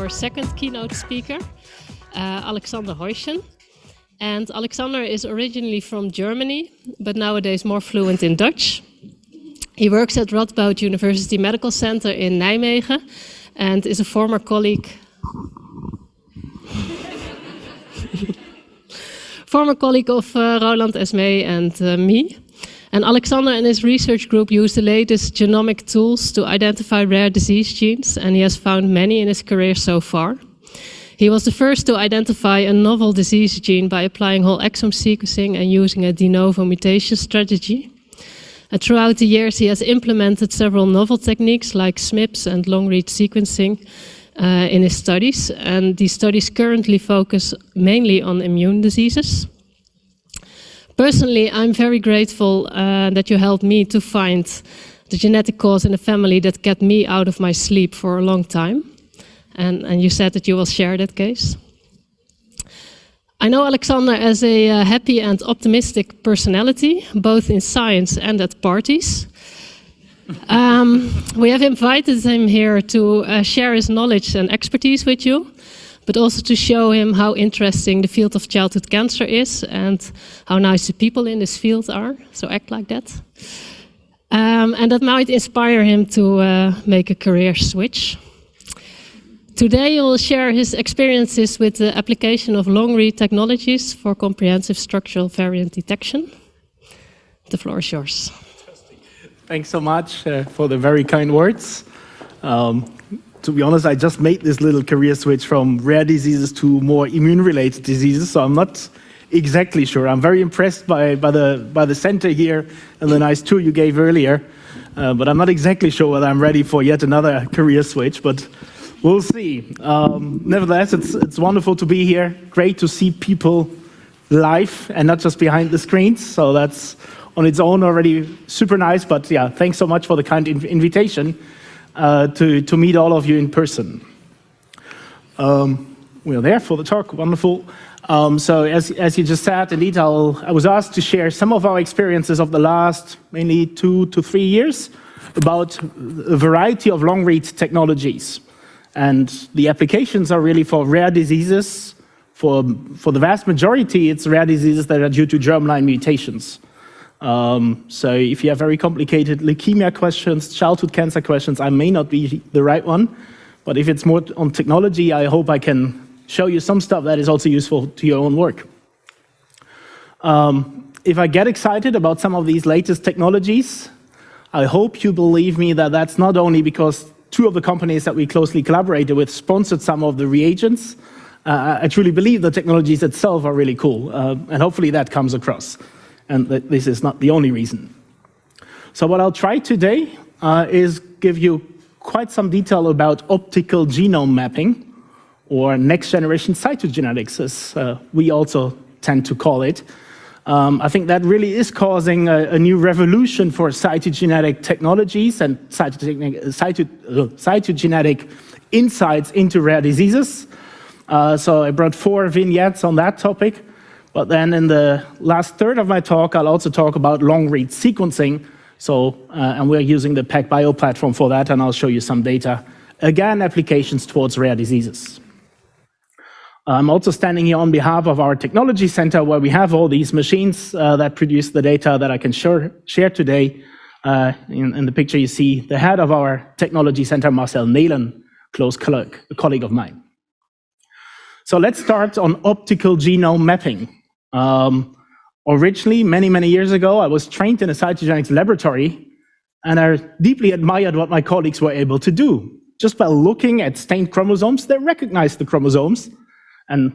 our second keynote speaker, Alexander Heuschen. And Alexander is originally from Germany, but nowadays more fluent in Dutch. He works at Radboud University Medical Center in Nijmegen and is a former colleague of Roland Esmee and me. And Alexander and his research group use the latest genomic tools to identify rare disease genes, and he has found many in his career so far. He was the first to identify a novel disease gene by applying whole exome sequencing and using a de novo mutation strategy. And throughout the years, he has implemented several novel techniques like SNPs and long-read sequencing in his studies. And these studies currently focus mainly on immune diseases. Personally, I'm very grateful that you helped me to find the genetic cause in the family that kept me out of my sleep for a long time. And you said that you will share that case. I know Alexander as a happy and optimistic personality, both in science and at parties. We have invited him here to share his knowledge and expertise with you, but also to show him how interesting the field of childhood cancer is and how nice the people in this field are, so act like that. And that might inspire him to make a career switch. Today he will share his experiences with the application of long-read technologies for comprehensive structural variant detection. The floor is yours. Thanks so much for the very kind words. To be honest, I just made this little career switch from rare diseases to more immune-related diseases, so I'm not exactly sure. I'm very impressed by the center here and the nice tour you gave earlier, but I'm not exactly sure whether I'm ready for yet another career switch, but we'll see. Nevertheless, it's wonderful to be here. Great to see people live and not just behind the screens, so that's on its own already super nice, but yeah, thanks so much for the kind invitation. To meet all of you in person. We are there for the talk, wonderful. So as you just said, indeed, I was asked to share some of our experiences of the last mainly 2 to 3 years about a variety of long-read technologies. And the applications are really for rare diseases. For the vast majority, it's rare diseases that are due to germline mutations. So if you have very complicated leukemia questions, childhood cancer questions, I may not be the right one. But if it's more on technology, I hope I can show you some stuff that is also useful to your own work. If I get excited about some of these latest technologies, I hope you believe me that that's not only because 2 of the companies that we closely collaborated with sponsored some of the reagents. I truly believe the technologies itself are really cool, and hopefully that comes across. And this is not the only reason. So what I'll try today is give you quite some detail about optical genome mapping, or next-generation cytogenetics, as we also tend to call it. I think that really is causing a new revolution for cytogenetic technologies and cytogenetic insights into rare diseases. So I brought 4 vignettes on that topic. But then in the last third of my talk, I'll also talk about long-read sequencing. So, and we're using the PacBio platform for that, and I'll show you some data. Again, applications towards rare diseases. I'm also standing here on behalf of our technology center, where we have all these machines that produce the data that I can share today. In the picture, you see the head of our technology center, Marcel Nelen, close colleague of mine. So let's start on optical genome mapping. Originally, many years ago, I was trained in a cytogenetics laboratory, and I deeply admired what my colleagues were able to do. Just by looking at stained chromosomes, they recognized the chromosomes, and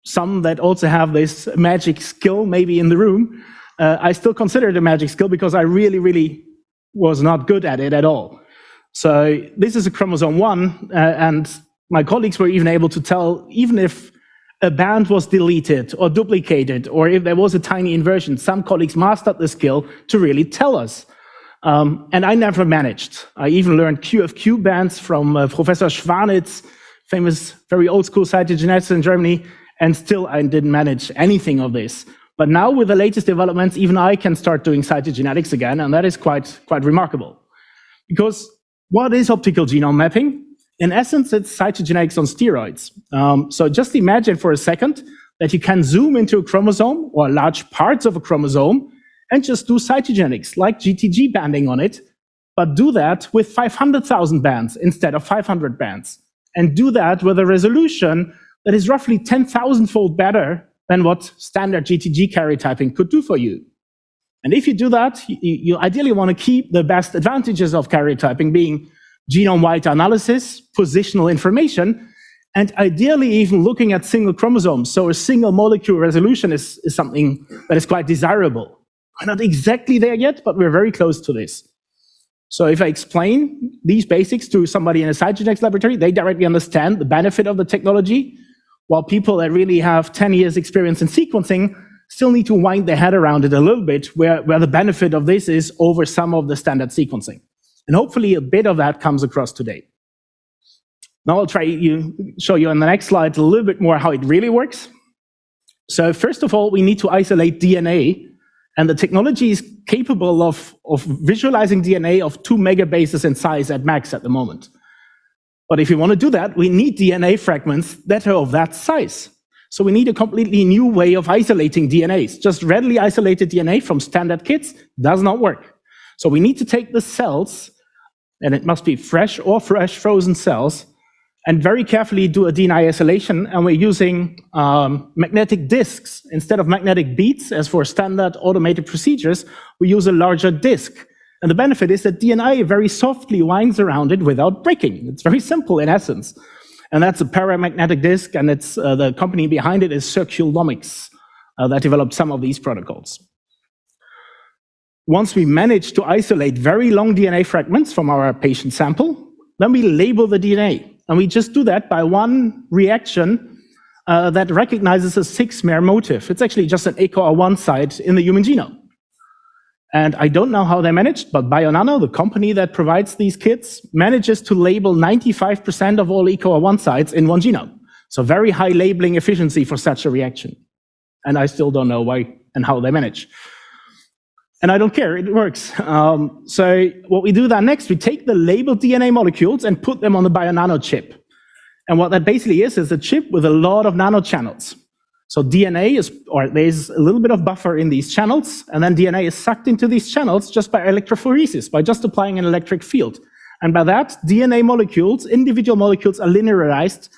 some that also have this magic skill, maybe in the room, I still consider it a magic skill because I really was not good at it at all. So this is a chromosome 1, and my colleagues were even able to tell, even if a band was deleted or duplicated, or if there was a tiny inversion, some colleagues mastered the skill to really tell us. And I never managed. I even learned QFQ bands from Professor Schwanitz, famous, very old school cytogeneticist in Germany, and still I didn't manage anything of this. But now with the latest developments, even I can start doing cytogenetics again, and that is quite remarkable. Because what is optical genome mapping? In essence, it's cytogenetics on steroids. So just imagine for a second that you can zoom into a chromosome or large parts of a chromosome and just do cytogenetics, like GTG banding on it, but do that with 500,000 bands instead of 500 bands. And do that with a resolution that is roughly 10,000-fold better than what standard GTG karyotyping could do for you. And if you do that, you ideally want to keep the best advantages of karyotyping, being genome-wide analysis, positional information, and ideally even looking at single chromosomes. So a single molecule resolution is something that is quite desirable. We're not exactly there yet, but we're very close to this. So if I explain these basics to somebody in a cytogenetics laboratory, they directly understand the benefit of the technology, while people that really have 10 years experience in sequencing still need to wind their head around it a little bit, where the benefit of this is over some of the standard sequencing. And hopefully a bit of that comes across today. Now I'll try to show you on the next slide a little bit more how it really works. So first of all, we need to isolate DNA, and the technology is capable of visualizing DNA of 2 megabases in size at max at the moment. But if you want to do that, we need DNA fragments that are of that size. So we need a completely new way of isolating DNAs. Just readily isolated DNA from standard kits does not work. So we need to take the cells, and it must be fresh or fresh frozen cells, and very carefully do a DNA isolation. And we're using magnetic disks. Instead of magnetic beads, as for standard automated procedures, we use a larger disk. And the benefit is that DNA very softly winds around it without breaking. It's very simple in essence. And that's a paramagnetic disk, and it's the company behind it is Circulomics that developed some of these protocols. Once we manage to isolate very long DNA fragments from our patient sample, then we label the DNA. And we just do that by one reaction that recognizes a 6-mer motif. It's actually just an ACOR1 site in the human genome. And I don't know how they managed, but Bionano, the company that provides these kits, manages to label 95% of all ACOR1 sites in one genome. So very high labeling efficiency for such a reaction. And I still don't know why and how they manage. And I don't care, it works. So what we do then next, we take the labeled DNA molecules and put them on the Bionano chip. And what that basically is a chip with a lot of nanochannels. So DNA there's a little bit of buffer in these channels, and then DNA is sucked into these channels just by electrophoresis, by just applying an electric field. And by that, DNA molecules, individual molecules, are linearized,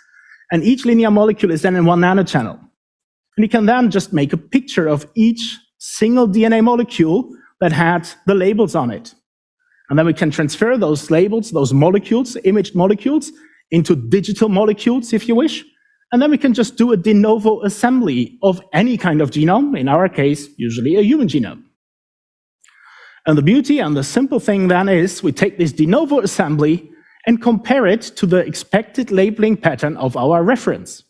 and each linear molecule is then in one nanochannel. And you can then just make a picture of each single DNA molecule that had the labels on it. And then we can transfer those labels, those molecules, imaged molecules, into digital molecules, if you wish. And then we can just do a de novo assembly of any kind of genome, in our case, usually a human genome. And the beauty and the simple thing then is we take this de novo assembly and compare it to the expected labeling pattern of our reference.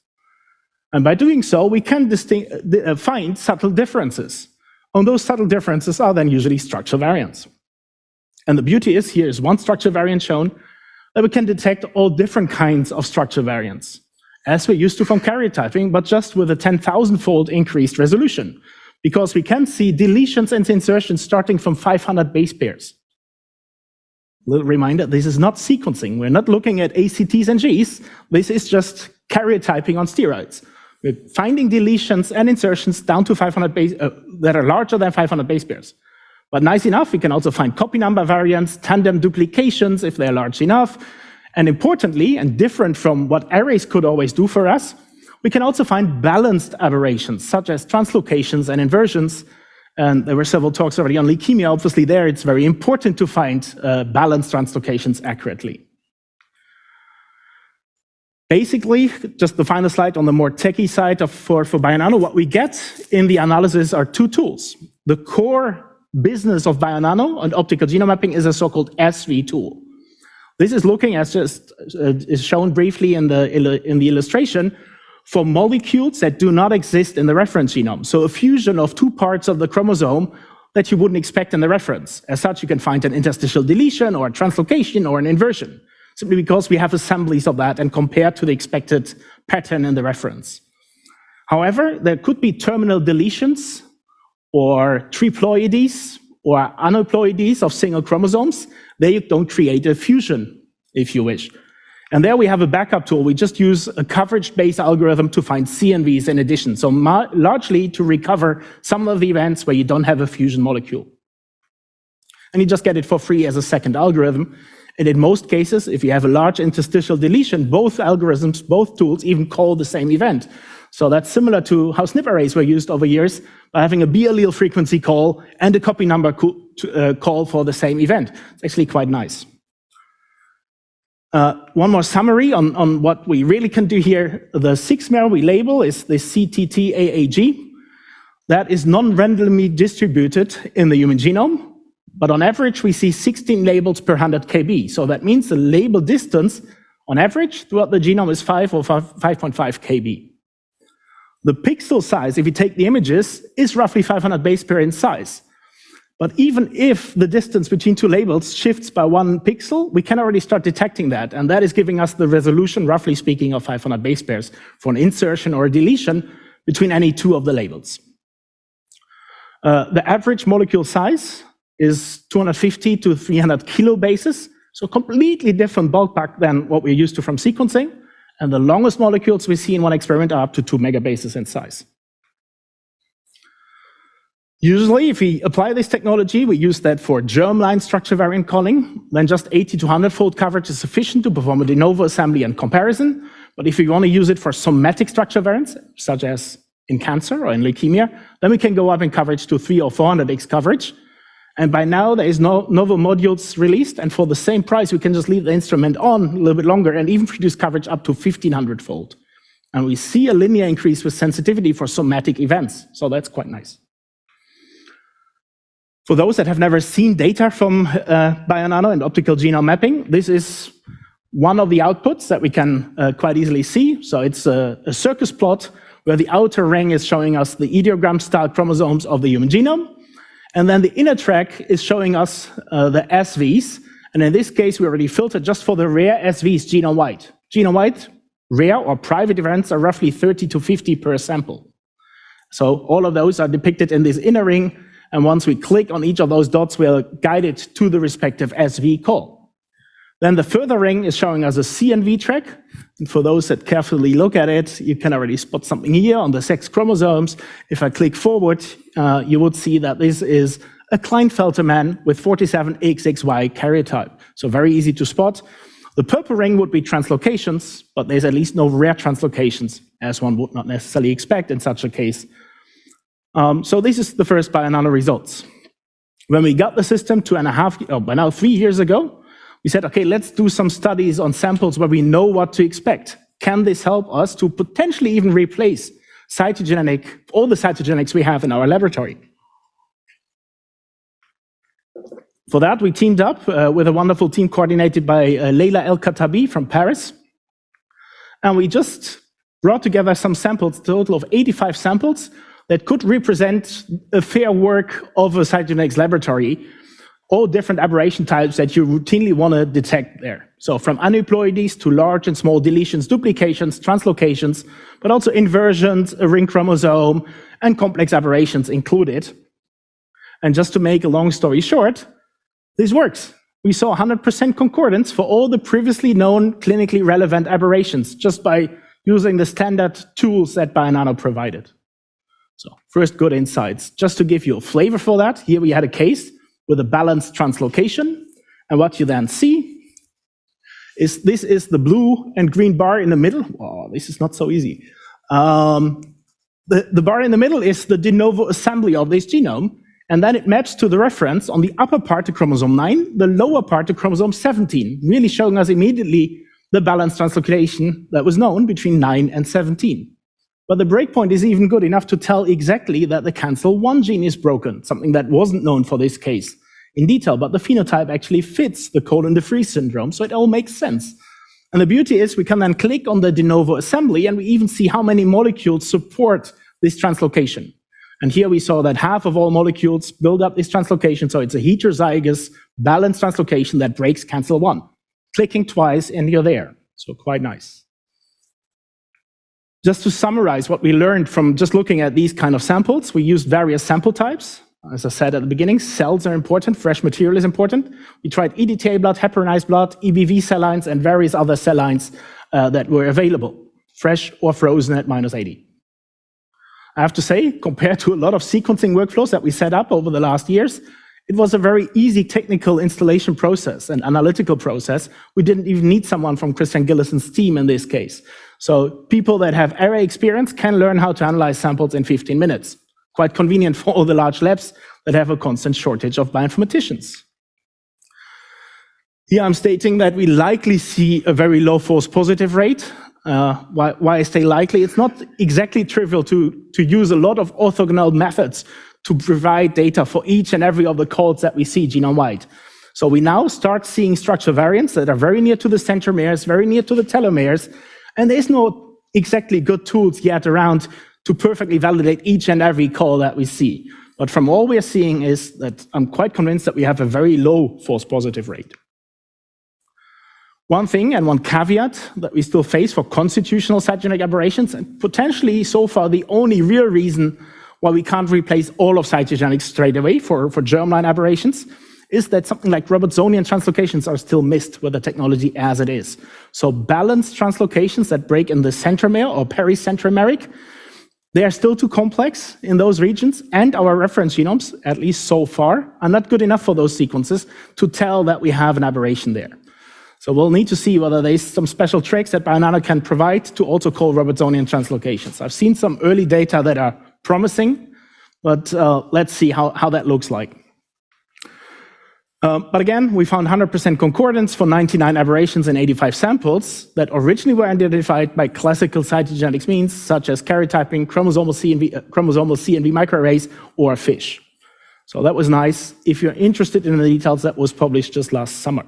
And by doing so, we can find subtle differences. And those subtle differences are then usually structural variants. And the beauty is, here is one structure variant shown, that we can detect all different kinds of structure variants, as we're used to from karyotyping, but just with a 10,000-fold increased resolution, because we can see deletions and insertions starting from 500 base pairs. Little reminder, this is not sequencing. We're not looking at ACTs and Gs. This is just karyotyping on steroids. We're finding deletions and insertions down to 500 base, that are larger than 500 base pairs. But nice enough, we can also find copy number variants, tandem duplications if they're large enough. And importantly, and different from what arrays could always do for us, we can also find balanced aberrations, such as translocations and inversions. And there were several talks already on leukemia. Obviously there, it's very important to find balanced translocations accurately. Basically, just the final slide on the more techie side for Bionano, what we get in the analysis are two tools. The core business of Bionano and optical genome mapping is a so-called SV tool. This is looking, as just is shown briefly in the illustration, for molecules that do not exist in the reference genome. So a fusion of two parts of the chromosome that you wouldn't expect in the reference. As such, you can find an interstitial deletion or a translocation or an inversion, simply because we have assemblies of that and compare to the expected pattern in the reference. However, there could be terminal deletions or triploides or aneuploides of single chromosomes. They don't create a fusion, if you wish. And there we have a backup tool. We just use a coverage-based algorithm to find CNVs in addition, so largely to recover some of the events where you don't have a fusion molecule. And you just get it for free as a second algorithm. And in most cases, if you have a large interstitial deletion, both algorithms, both tools even call the same event. So that's similar to how SNP arrays were used over years by having a B allele frequency call and a copy number call for the same event. It's actually quite nice. One more summary on what we really can do here. The 6-mer we label is the CTT-AAG. That is non-randomly distributed in the human genome, but on average we see 16 labels per 100 kb. So that means the label distance on average throughout the genome is 5 or 5.5 kb. The pixel size, if you take the images, is roughly 500 base pair in size. But even if the distance between two labels shifts by 1 pixel, we can already start detecting that. And that is giving us the resolution, roughly speaking, of 500 base pairs for an insertion or a deletion between any two of the labels. The average molecule size is 250 to 300 kilobases, so completely different ballpark than what we're used to from sequencing. And the longest molecules we see in one experiment are up to 2 megabases in size. Usually, if we apply this technology, we use that for germline structure variant calling. Then just 80 to 100-fold coverage is sufficient to perform a de novo assembly and comparison. But if we want to use it for somatic structure variants, such as in cancer or in leukemia, then we can go up in coverage to 300 or 400x coverage. And by now, there is no novel modules released. And for the same price, we can just leave the instrument on a little bit longer and even produce coverage up to 1500-fold. And we see a linear increase with sensitivity for somatic events. So that's quite nice. For those that have never seen data from Bionano and optical genome mapping, this is one of the outputs that we can quite easily see. So it's a circus plot where the outer ring is showing us the ideogram-style chromosomes of the human genome. And then the inner track is showing us the SVs. And in this case, we already filtered just for the rare SVs genome-wide. Genome-wide, rare or private events are roughly 30 to 50 per sample. So all of those are depicted in this inner ring. And once we click on each of those dots, we're guided to the respective SV call. Then the further ring is showing us a CNV track. And for those that carefully look at it, you can already spot something here on the sex chromosomes. If I click forward, you would see that this is a Klinefelter man with 47XXY karyotype. So very easy to spot. The purple ring would be translocations, but there's at least no rare translocations, as one would not necessarily expect in such a case. So this is the first Bionano results. When we got the system 3 years ago, we said, okay, let's do some studies on samples where we know what to expect. Can this help us to potentially even replace all the cytogenetics we have in our laboratory? For that, we teamed up with a wonderful team coordinated by Leila El-Khattabi from Paris. And we just brought together some samples, a total of 85 samples, that could represent a fair work of a cytogenetics laboratory, all different aberration types that you routinely want to detect there. So from aneuploidies to large and small deletions, duplications, translocations, but also inversions, a ring chromosome, and complex aberrations included. And just to make a long story short, this works. We saw 100% concordance for all the previously known clinically relevant aberrations just by using the standard tools that Bionano provided. So first, good insights. Just to give you a flavor for that, here we had a case with a balanced translocation. And what you then see is this is the blue and green bar in the middle. Oh, this is not so easy. The bar in the middle is the de novo assembly of this genome. And then it maps to the reference on the upper part to chromosome 9, the lower part to chromosome 17, really showing us immediately the balanced translocation that was known between 9 and 17. But the breakpoint is even good enough to tell exactly that the cancel 1 gene is broken, something that wasn't known for this case in detail, but the phenotype actually fits the colon de Vries syndrome, so it all makes sense. And the beauty is we can then click on the de novo assembly, and we even see how many molecules support this translocation. And here we saw that half of all molecules build up this translocation, so it's a heterozygous balanced translocation that breaks cancel 1. Clicking twice, and you're there. So quite nice. Just to summarize what we learned from just looking at these kind of samples, we used various sample types. As I said at the beginning, cells are important, fresh material is important. We tried EDTA blood, heparinized blood, EBV cell lines, and various other cell lines that were available, fresh or frozen at -80. I have to say, compared to a lot of sequencing workflows that we set up over the last years, it was a very easy technical installation process and analytical process. We didn't even need someone from Christian Gillison's team in this case. So people that have array experience can learn how to analyze samples in 15 minutes. Quite convenient for all the large labs that have a constant shortage of bioinformaticians. Here I'm stating that we likely see a very low false positive rate. Why I say likely? It's not exactly trivial to use a lot of orthogonal methods to provide data for each and every of the calls that we see genome-wide. So we now start seeing structural variants that are very near to the centromeres, very near to the telomeres, and there's no exactly good tools yet around to perfectly validate each and every call that we see. But from all we're seeing is that I'm quite convinced that we have a very low false positive rate. One thing and one caveat that we still face for constitutional cytogenic aberrations, and potentially so far the only real reason why we can't replace all of cytogenics straight away for germline aberrations, is that something like Robertsonian translocations are still missed with the technology as it is. So balanced translocations that break in the centromere or pericentromeric, they are still too complex in those regions, and our reference genomes, at least so far, are not good enough for those sequences to tell that we have an aberration there. So we'll need to see whether there's some special tricks that Bionano can provide to also call Robertsonian translocations. I've seen some early data that are promising, but let's see how that looks like. But again, we found 100% concordance for 99 aberrations in 85 samples that originally were identified by classical cytogenetics means, such as karyotyping, chromosomal C and V microarrays, or FISH. So that was nice. If you're interested in the details, that was published just last summer.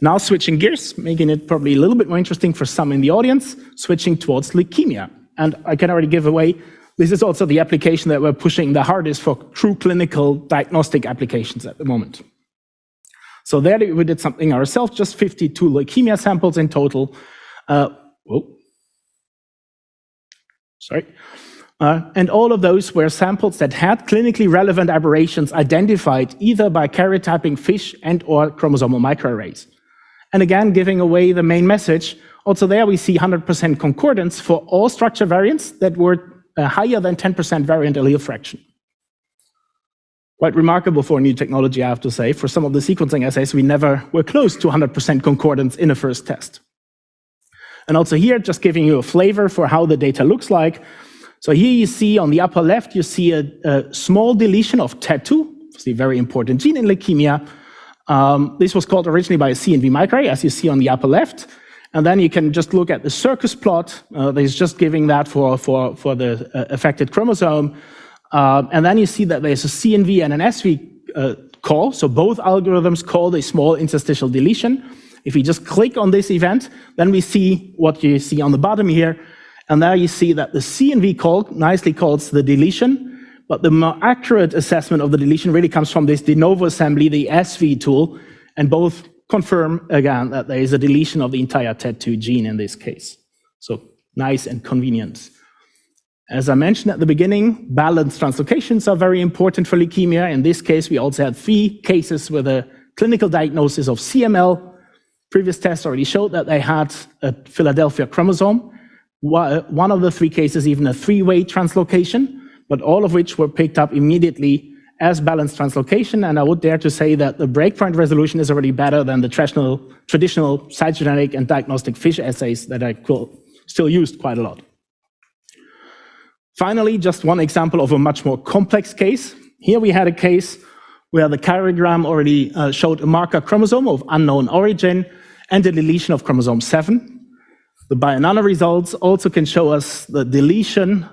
Now switching gears, making it probably a little bit more interesting for some in the audience, switching towards leukemia. And I can already give away, this is also the application that we're pushing the hardest for true clinical diagnostic applications at the moment. So there we did something ourselves, just 52 leukemia samples in total. And all of those were samples that had clinically relevant aberrations identified either by karyotyping FISH and or chromosomal microarrays. And again, giving away the main message, also there we see 100% concordance for all structure variants that were higher than 10% variant allele fraction. Quite remarkable for a new technology, I have to say. For some of the sequencing assays, we never were close to 100% concordance in a first test. And also here, just giving you a flavor for how the data looks like. So here you see on the upper left, you see a small deletion of TET2, it's a very important gene in leukemia. This was called originally by a CNV microarray, as you see on the upper left. And then you can just look at the circus plot. There's just giving that for the affected chromosome. And then you see that there's a CNV and an SV call. So both algorithms call a small interstitial deletion. If we just click on this event, then we see what you see on the bottom here. And there you see that the CNV call nicely calls the deletion. But the more accurate assessment of the deletion really comes from this de novo assembly, the SV tool. And both confirm again that there is a deletion of the entire TET2 gene in this case. So nice and convenient. As I mentioned at the beginning, balanced translocations are very important for leukemia. In this case, we also had 3 cases with a clinical diagnosis of CML. Previous tests already showed that they had a Philadelphia chromosome. One of the 3 cases, even a 3-way translocation, but all of which were picked up immediately as balanced translocation, and I would dare to say that the breakpoint resolution is already better than the traditional cytogenetic and diagnostic FISH assays that are still used quite a lot. Finally, just one example of a much more complex case. Here we had a case where the karyogram already showed a marker chromosome of unknown origin and a deletion of chromosome 7. The Bionano results also can show us the deletion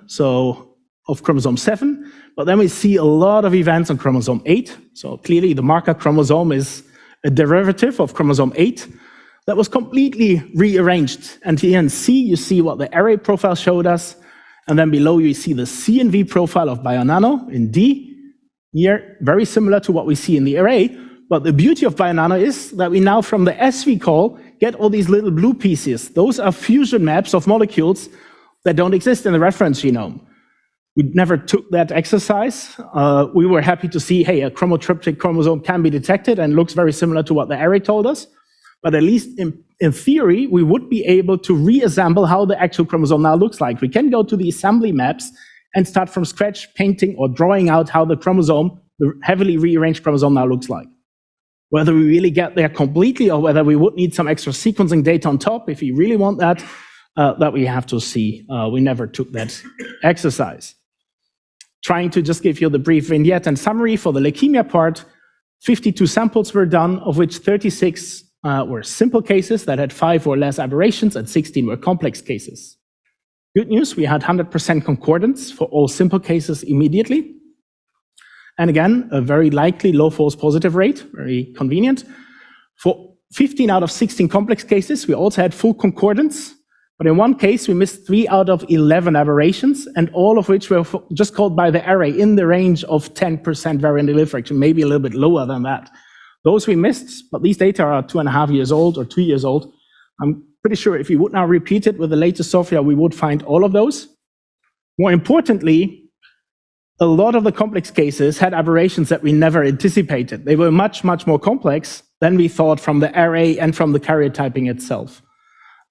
of chromosome 7, but then we see a lot of events on chromosome 8. So clearly the marker chromosome is a derivative of chromosome 8 that was completely rearranged. And here in C, you see what the array profile showed us. And then below you see the CNV profile of Bionano in D. Here, very similar to what we see in the array. But the beauty of Bionano is that we now, from the SV call, get all these little blue pieces. Those are fusion maps of molecules that don't exist in the reference genome. We never took that exercise. We were happy to see, hey, a chromotriptych chromosome can be detected and looks very similar to what the array told us. But at least in theory, we would be able to reassemble how the actual chromosome now looks like. We can go to the assembly maps and start from scratch painting or drawing out how the chromosome, the heavily rearranged chromosome now looks like. Whether we really get there completely or whether we would need some extra sequencing data on top, if you really want that, that we have to see. We never took that exercise. Trying to just give you the brief vignette and summary for the leukemia part, 52 samples were done, of which 36 were simple cases that had 5 or less aberrations, and 16 were complex cases. Good news, we had 100% concordance for all simple cases immediately. And again, a very likely low false positive rate, very convenient. For 15 out of 16 complex cases, we also had full concordance. But in one case, we missed 3 out of 11 aberrations, and all of which were just called by the array in the range of 10% variant allele fraction, maybe a little bit lower than that. Those we missed, but these data are 2.5 years old or 2 years old. I'm pretty sure if we would now repeat it with the latest software, we would find all of those. More importantly, a lot of the complex cases had aberrations that we never anticipated. They were much, much more complex than we thought from the array and from the karyotyping itself.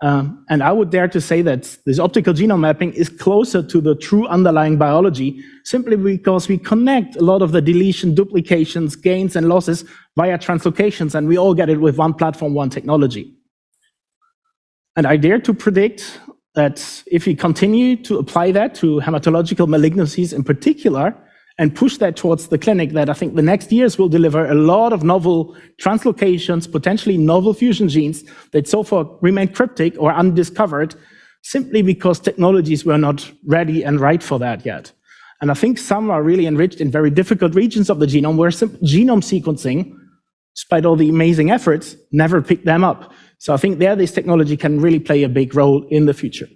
And I would dare to say that this optical genome mapping is closer to the true underlying biology, simply because we connect a lot of the deletion, duplications, gains, and losses via translocations, and we all get it with one platform, one technology. And I dare to predict that if we continue to apply that to hematological malignancies in particular, and push that towards the clinic, that I think the next years will deliver a lot of novel translocations, potentially novel fusion genes that so far remain cryptic or undiscovered, simply because technologies were not ready and right for that yet. And I think some are really enriched in very difficult regions of the genome where genome sequencing, despite all the amazing efforts, never picked them up. So I think there this technology can really play a big role in the future.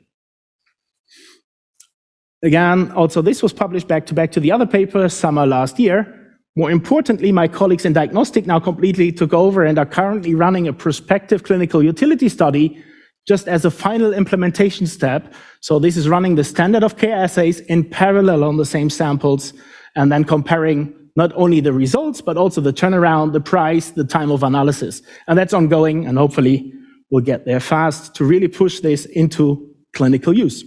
Again, also this was published back-to-back to the other paper summer last year. More importantly, my colleagues in diagnostic now completely took over and are currently running a prospective clinical utility study just as a final implementation step. So this is running the standard of care assays in parallel on the same samples and then comparing not only the results, but also the turnaround, the price, the time of analysis. And that's ongoing, and hopefully we'll get there fast to really push this into clinical use.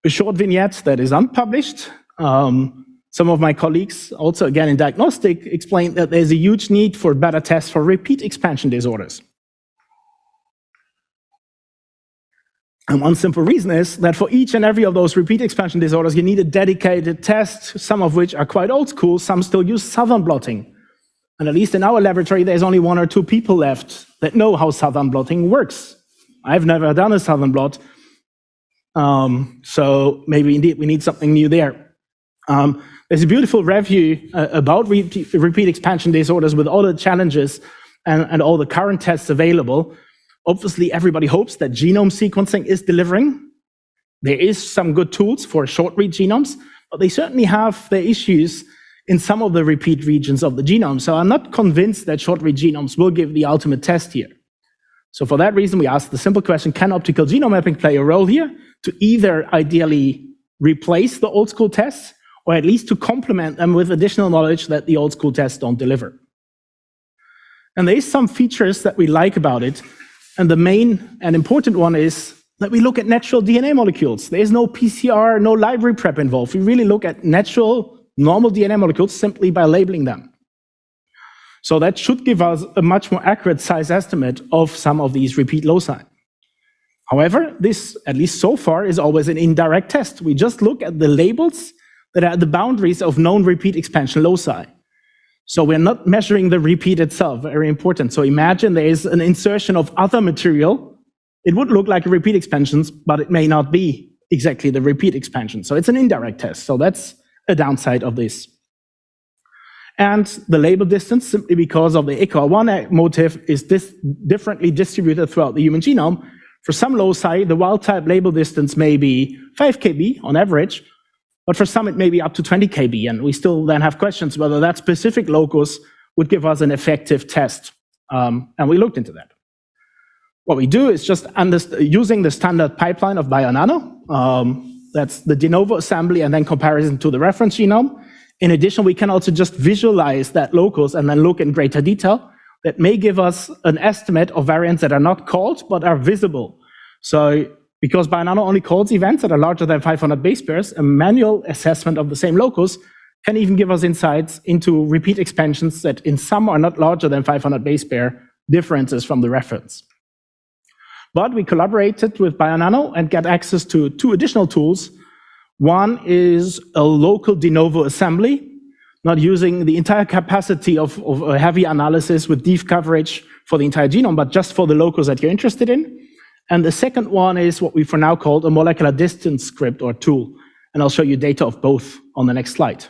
A short vignette that is unpublished. Some of my colleagues, also again in diagnostic, explained that there's a huge need for better tests for repeat expansion disorders. And one simple reason is that for each and every of those repeat expansion disorders, you need a dedicated test, some of which are quite old school, some still use Southern blotting. And at least in our laboratory, there's only 1 or 2 people left that know how Southern blotting works. I've never done a Southern blot. So maybe indeed we need something new there. There's a beautiful review about repeat expansion disorders with all the challenges and all the current tests available. Obviously, everybody hopes that genome sequencing is delivering. There is some good tools for short-read genomes, but they certainly have their issues in some of the repeat regions of the genome. So I'm not convinced that short-read genomes will give the ultimate test here. So for that reason, we asked the simple question, can optical genome mapping play a role here to either ideally replace the old school tests or at least to complement them with additional knowledge that the old school tests don't deliver? And there is some features that we like about it. And the main and important one is that we look at natural DNA molecules. There is no PCR, no library prep involved. We really look at natural, normal DNA molecules simply by labeling them. So that should give us a much more accurate size estimate of some of these repeat loci. However, this, at least so far, is always an indirect test. We just look at the labels that are at the boundaries of known repeat expansion loci. So we're not measuring the repeat itself, very important. So imagine there is an insertion of other material. It would look like a repeat expansion, but it may not be exactly the repeat expansion. So it's an indirect test. So that's a downside of this. And the label distance, simply because of the ECOR1 motif, is differently distributed throughout the human genome. For some loci, the wild-type label distance may be 5 kb on average, but for some it may be up to 20 kb, and we still then have questions whether that specific locus would give us an effective test. And we looked into that. What we do is just using the standard pipeline of BioNano, That's the de novo assembly and then comparison to the reference genome. In addition, we can also just visualize that locus and then look in greater detail. That may give us an estimate of variants that are not called, but are visible. So because Bionano only calls events that are larger than 500 base pairs, a manual assessment of the same locus can even give us insights into repeat expansions that in some are not larger than 500 base pair differences from the reference. But we collaborated with Bionano and get access to 2 additional tools. One is a local de novo assembly, not using the entire capacity of a heavy analysis with deep coverage for the entire genome, but just for the locus that you're interested in. And the second one is what we for now called a molecular distance script or tool. And I'll show you data of both on the next slide.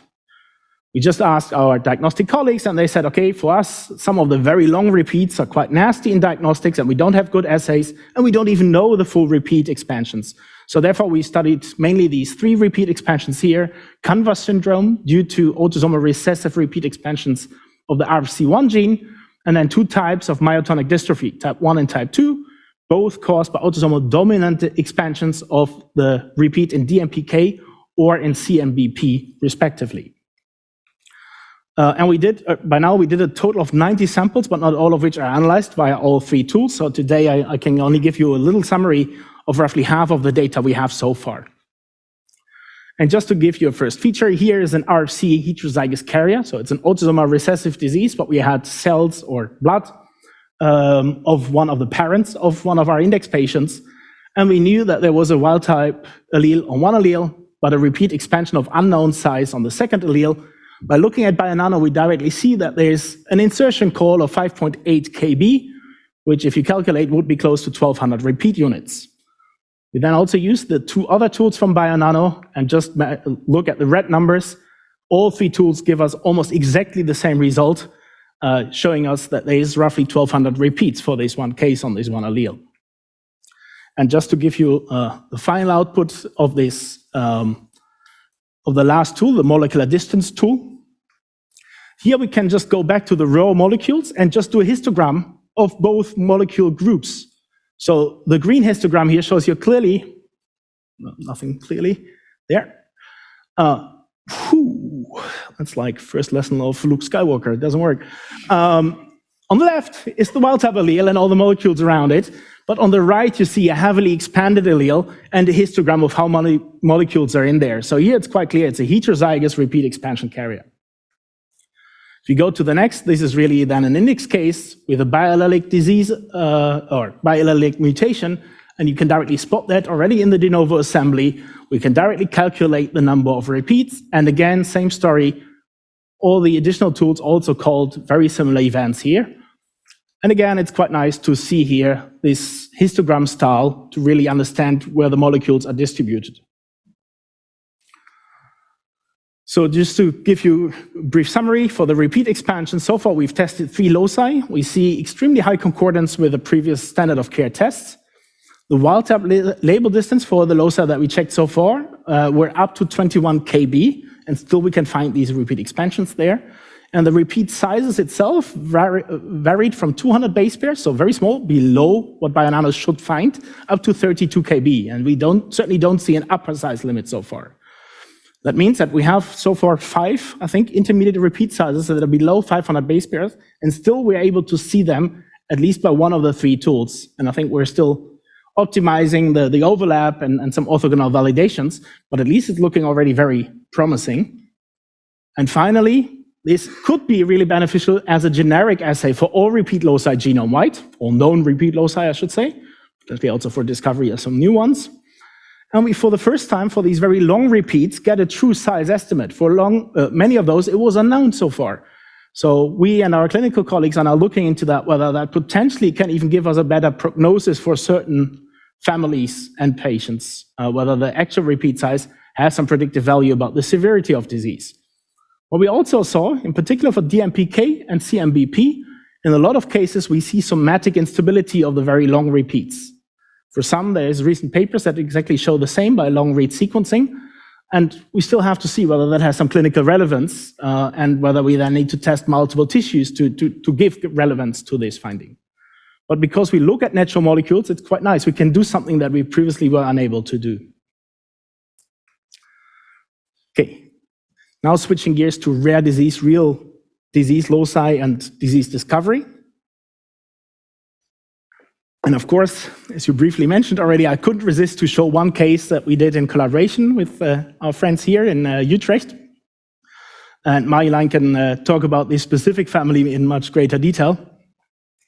We just asked our diagnostic colleagues and they said, okay, for us, some of the very long repeats are quite nasty in diagnostics and we don't have good assays and we don't even know the full repeat expansions. So therefore we studied mainly these 3 repeat expansions here, Canvas syndrome due to autosomal recessive repeat expansions of the RFC1 gene, and then 2 types of myotonic dystrophy, type 1 and type 2, both caused by autosomal dominant expansions of the repeat in DMPK or in CMBP respectively. And we did, by now we did a total of 90 samples, but not all of which are analyzed via all 3 tools. So today I can only give you a little summary of roughly half of the data we have so far. And just to give you a first feature, here is an RFC heterozygous carrier. So it's an autosomal recessive disease, but we had cells or blood of one of the parents of one of our index patients. And we knew that there was a wild type allele on one allele, but a repeat expansion of unknown size on the second allele. By looking at Bionano, we directly see that there's an insertion call of 5.8 kb, which if you calculate would be close to 1200 repeat units. We then also use the 2 other tools from Bionano and just look at the red numbers. All 3 tools give us almost exactly the same result, showing us that there is roughly 1200 repeats for this one case on this one allele. And just to give you the final output of this, of the last tool, the molecular distance tool. Here we can just go back to the raw molecules and just do a histogram of both molecule groups. So the green histogram here shows you clearly, nothing clearly there. That's like first lesson of Luke Skywalker, it doesn't work. On the left is the wild type allele and all the molecules around it. But on the right, you see a heavily expanded allele and a histogram of how many molecules are in there. So here it's quite clear, it's a heterozygous repeat expansion carrier. If you go to the next, this is really then an index case with a biallelic disease or biallelic mutation, and you can directly spot that already in the de novo assembly. We can directly calculate the number of repeats, and again, same story. All the additional tools also called very similar events here. And again, it's quite nice to see here this histogram style to really understand where the molecules are distributed. So just to give you a brief summary for the repeat expansion, so far we've tested 3 loci. We see extremely high concordance with the previous standard of care tests. The wild type label distance for the loci that we checked so far were up to 21 kb, and still we can find these repeat expansions there. And the repeat sizes itself varied from 200 base pairs, so very small, below what Bionano should find, up to 32 kb. And we certainly don't see an upper size limit so far. That means that we have so far 5, I think, intermediate repeat sizes that are below 500 base pairs, and still we're able to see them at least by one of the 3 tools. And I think we're still optimizing the overlap and some orthogonal validations, but at least it's looking already very promising. And finally, this could be really beneficial as a generic assay for all repeat loci genome-wide, all known repeat loci, I should say, potentially also for discovery of some new ones. And we, for the first time, for these very long repeats, get a true size estimate. For many of those, it was unknown so far. So we and our clinical colleagues are now looking into that, whether that potentially can even give us a better prognosis for certain families and patients, whether the actual repeat size has some predictive value about the severity of disease. What we also saw, in particular for DMPK and CMBP, in a lot of cases, we see somatic instability of the very long repeats. For some, there's recent papers that exactly show the same by long-read sequencing, and we still have to see whether that has some clinical relevance and whether we then need to test multiple tissues to give relevance to this finding. But because we look at natural molecules, it's quite nice. We can do something that we previously were unable to do. Now switching gears to rare disease, real disease loci and disease discovery. And of course, as you briefly mentioned already, I couldn't resist to show one case that we did in collaboration with our friends here in Utrecht. And Marjolein can talk about this specific family in much greater detail.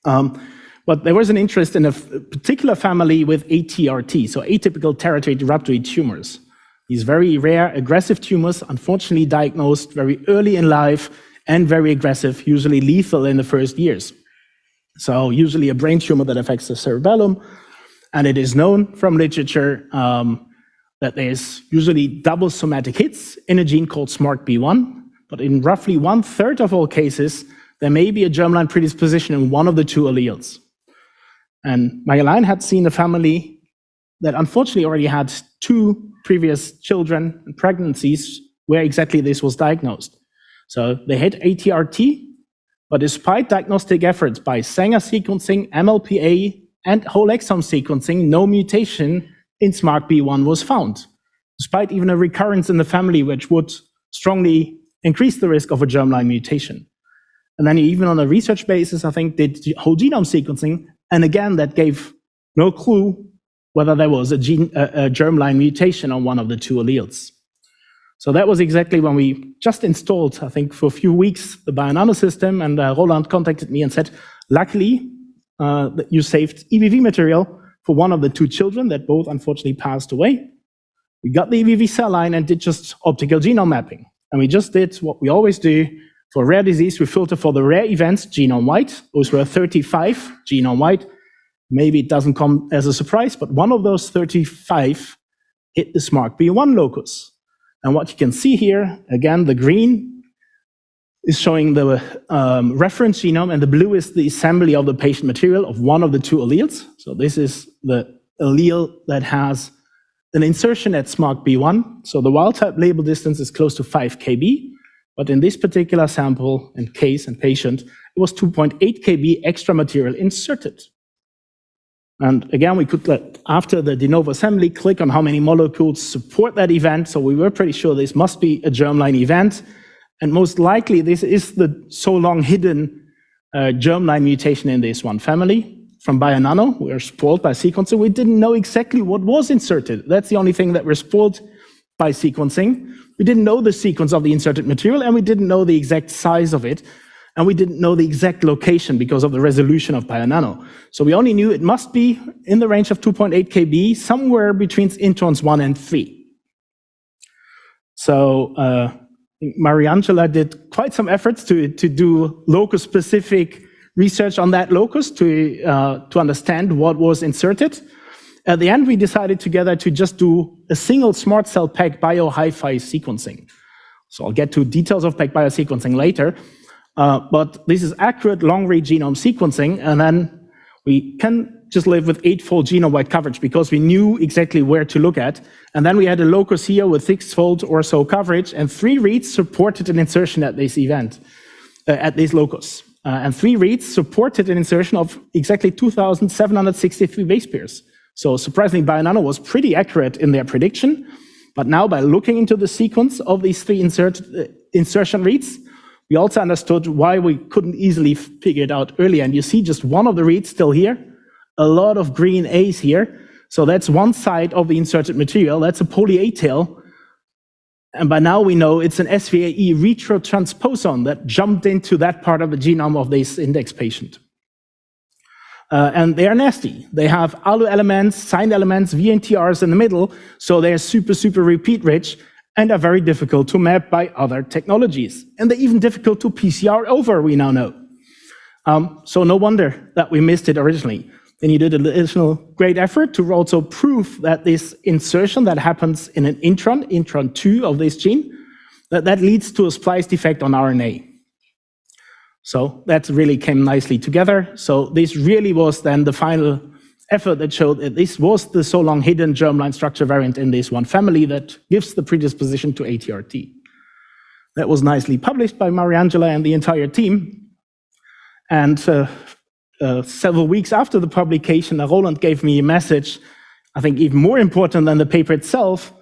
But there was an interest in a particular family with ATRT, so atypical teratoid rhabdoid tumors. These very rare, aggressive tumors, unfortunately diagnosed very early in life and very aggressive, usually lethal in the first years. So usually a brain tumor that affects the cerebellum, and it is known from literature that there's usually double somatic hits in a gene called SMARCB1, but in roughly 1/3 of all cases, there may be a germline predisposition in one of the two alleles. And Marjolein had seen a family that unfortunately already had 2 previous children and pregnancies where exactly this was diagnosed. So they had ATRT, but despite diagnostic efforts by Sanger sequencing, MLPA, and whole exome sequencing, no mutation in SMARCB1 was found, despite even a recurrence in the family, which would strongly increase the risk of a germline mutation. And then even on a research basis, I think, did whole genome sequencing, and again, that gave no clue whether there was a germline mutation on one of the 2 alleles. So that was exactly when we just installed, I think, for a few weeks, the Bionano system, and Roland contacted me and said, luckily, that you saved EVV material for one of the 2 children that both unfortunately passed away. We got the EVV cell line and did just optical genome mapping. And we just did what we always do. For rare disease, we filter for the rare events, genome-wide. Those were 35 genome-wide. Maybe it doesn't come as a surprise, but one of those 35 hit the SMARCB1 locus. And what you can see here, again, the green is showing the reference genome, and the blue is the assembly of the patient material of one of the 2 alleles. So this is the allele that has an insertion at SMARCB1. So the wild-type label distance is close to 5 kb. But in this particular sample and case and patient, it was 2.8 kb extra material inserted. And again, we could, after the de novo assembly, click on how many molecules support that event. So we were pretty sure this must be a germline event. And most likely, this is the so long hidden germline mutation in this one family. From Bionano, we are spoiled by sequencing. We didn't know exactly what was inserted. That's the only thing that we're spoiled by sequencing. We didn't know the sequence of the inserted material, and we didn't know the exact size of it, and we didn't know the exact location because of the resolution of Bionano. So we only knew it must be in the range of 2.8 kb, somewhere between introns 1 and 3. So Mariangela did quite some efforts to do locus-specific research on that locus to understand what was inserted. At the end, we decided together to just do a single smart cell PacBio hi-fi sequencing. So I'll get to details of PacBio sequencing later, but this is accurate long-read genome sequencing, and then we can just live with 8-fold genome-wide coverage because we knew exactly where to look at. And then we had a locus here with 6-fold or so coverage, and 3 reads supported an insertion at this event, at this locus. And 3 reads supported an insertion of exactly 2,763 base pairs. So surprisingly, Bionano was pretty accurate in their prediction. But now by looking into the sequence of these 3 insertion reads, we also understood why we couldn't easily figure it out earlier. And you see just one of the reads still here, a lot of green A's here. So that's one side of the inserted material. That's a poly A tail. And by now we know it's an SVAE retrotransposon that jumped into that part of the genome of this index patient. And they are nasty. They have ALU elements, signed elements, VNTRs in the middle, so they're super, super repeat rich and are very difficult to map by other technologies. And they're even difficult to PCR over, we now know. So no wonder that we missed it originally. Then you did an additional great effort to also prove that this insertion that happens in an intron 2 of this gene, that leads to a splice defect on RNA. So that really came nicely together. So this really was then the final effort that showed that this was the so long hidden germline structure variant in this one family that gives the predisposition to ATRT. That was nicely published by Mariangela and the entire team. And several weeks after the publication, Roland gave me a message, I think even more important than the paper itself.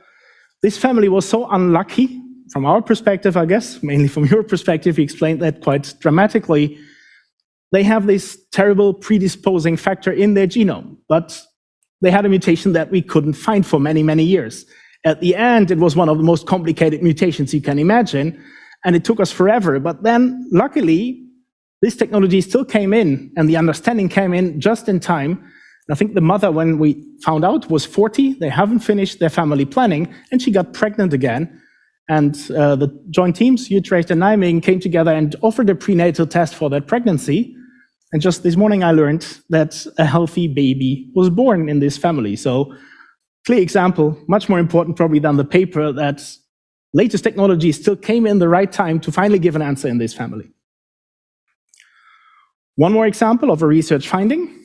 This family was so unlucky from our perspective, I guess, mainly from your perspective, you explained that quite dramatically, they have this terrible predisposing factor in their genome, but they had a mutation that we couldn't find for many, many years. At the end, it was one of the most complicated mutations you can imagine, and it took us forever. But then, luckily, this technology still came in, and the understanding came in just in time. And I think the mother, when we found out, was 40. They haven't finished their family planning, and she got pregnant again. And the joint teams, Utrecht and Nijmegen, came together and offered a prenatal test for that pregnancy. And just this morning, I learned that a healthy baby was born in this family. So, clear example, much more important probably than the paper, that latest technology still came in the right time to finally give an answer in this family. One more example of a research finding,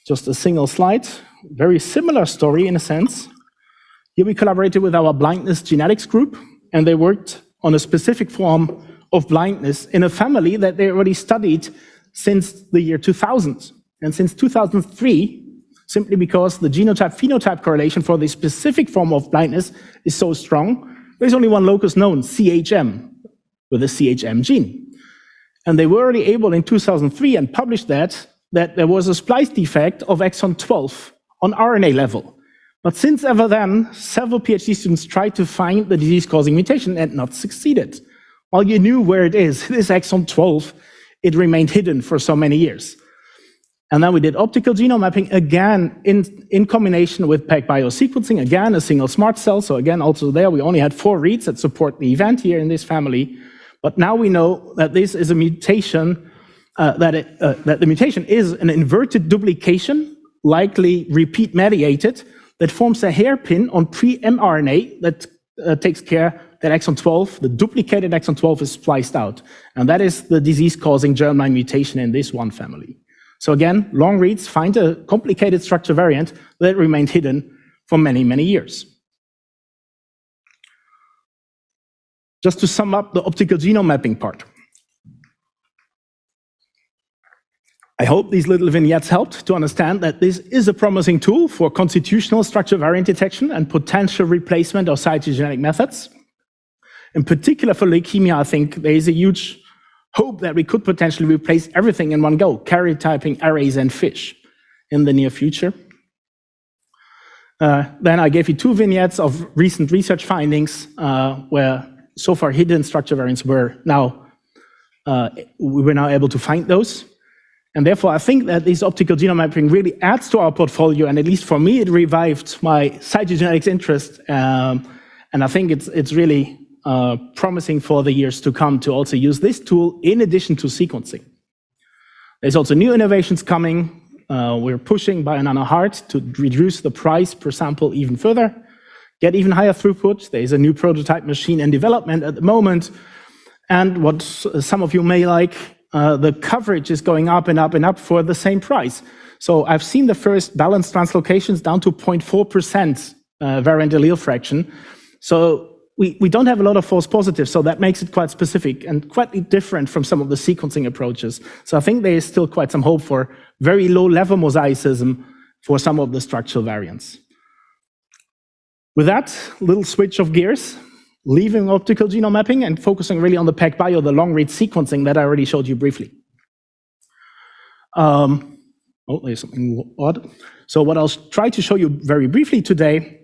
just a single slide, very similar story in a sense. Here we collaborated with our blindness genetics group, and they worked on a specific form of blindness in a family that they already studied since the year 2000. And since 2003, simply because the genotype-phenotype correlation for this specific form of blindness is so strong, there's only one locus known, CHM, with the CHM gene. And they were already able in 2003 and published that there was a splice defect of exon 12 on RNA level. But since ever then, several PhD students tried to find the disease-causing mutation and not succeeded. While you knew where it is, this exon 12, it remained hidden for so many years. And then we did optical genome mapping, again, in combination with PacBio sequencing, again, a single SMART cell. So again, also there, we only had 4 reads that support the event here in this family. But now we know that this is a mutation, that the mutation is an inverted duplication, likely repeat mediated, that forms a hairpin on pre-mRNA that takes care that exon 12, the duplicated exon 12, is spliced out. And that is the disease-causing germline mutation in this one family. So again, long reads find a complicated structure variant that remained hidden for many, many years. Just to sum up the optical genome mapping part. I hope these little vignettes helped to understand that this is a promising tool for constitutional structure variant detection and potential replacement of cytogenetic methods. In particular for leukemia, I think there is a huge hope that we could potentially replace everything in one go, karyotyping, arrays, and FISH in the near future. Then I gave you 2 vignettes of recent research findings where so far hidden structure variants were now, we were now able to find those. And therefore, I think that this optical genome mapping really adds to our portfolio, and at least for me, it revived my cytogenetics interest. And I think it's really promising for the years to come to also use this tool in addition to sequencing. There's also new innovations coming. We're pushing by another heart to reduce the price per sample even further, get even higher throughput. There's a new prototype machine in development at the moment. And what some of you may like, the coverage is going up and up and up for the same price. So I've seen the first balanced translocations down to 0.4% variant allele fraction. So we don't have a lot of false positives, so that makes it quite specific and quite different from some of the sequencing approaches. So I think there is still quite some hope for very low-level mosaicism for some of the structural variants. With that little switch of gears, leaving optical genome mapping and focusing really on the PacBio, the long-read sequencing that I already showed you briefly. Oh, there's something odd. So what I'll try to show you very briefly today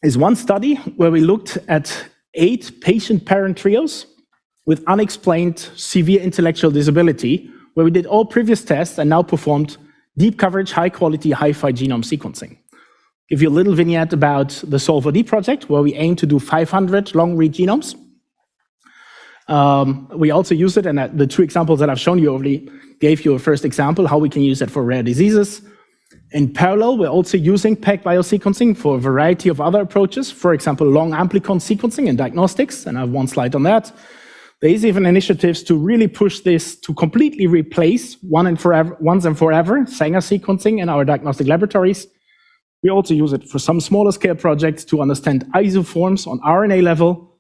is one study where we looked at 8 patient-parent trios with unexplained severe intellectual disability, where we did all previous tests and now performed deep coverage, high-quality, hi-fi genome sequencing. Give you a little vignette about the Solver-D project, where we aim to do 500 long-read genomes. We also use it, and the 2 examples that I've shown you already gave you a first example, how we can use it for rare diseases. In parallel, we're also using PacBio sequencing for a variety of other approaches, for example, long amplicon sequencing in diagnostics, and I have one slide on that. There is even initiatives to really push this to completely replace once and forever Sanger sequencing in our diagnostic laboratories. We also use it for some smaller scale projects to understand isoforms on RNA level.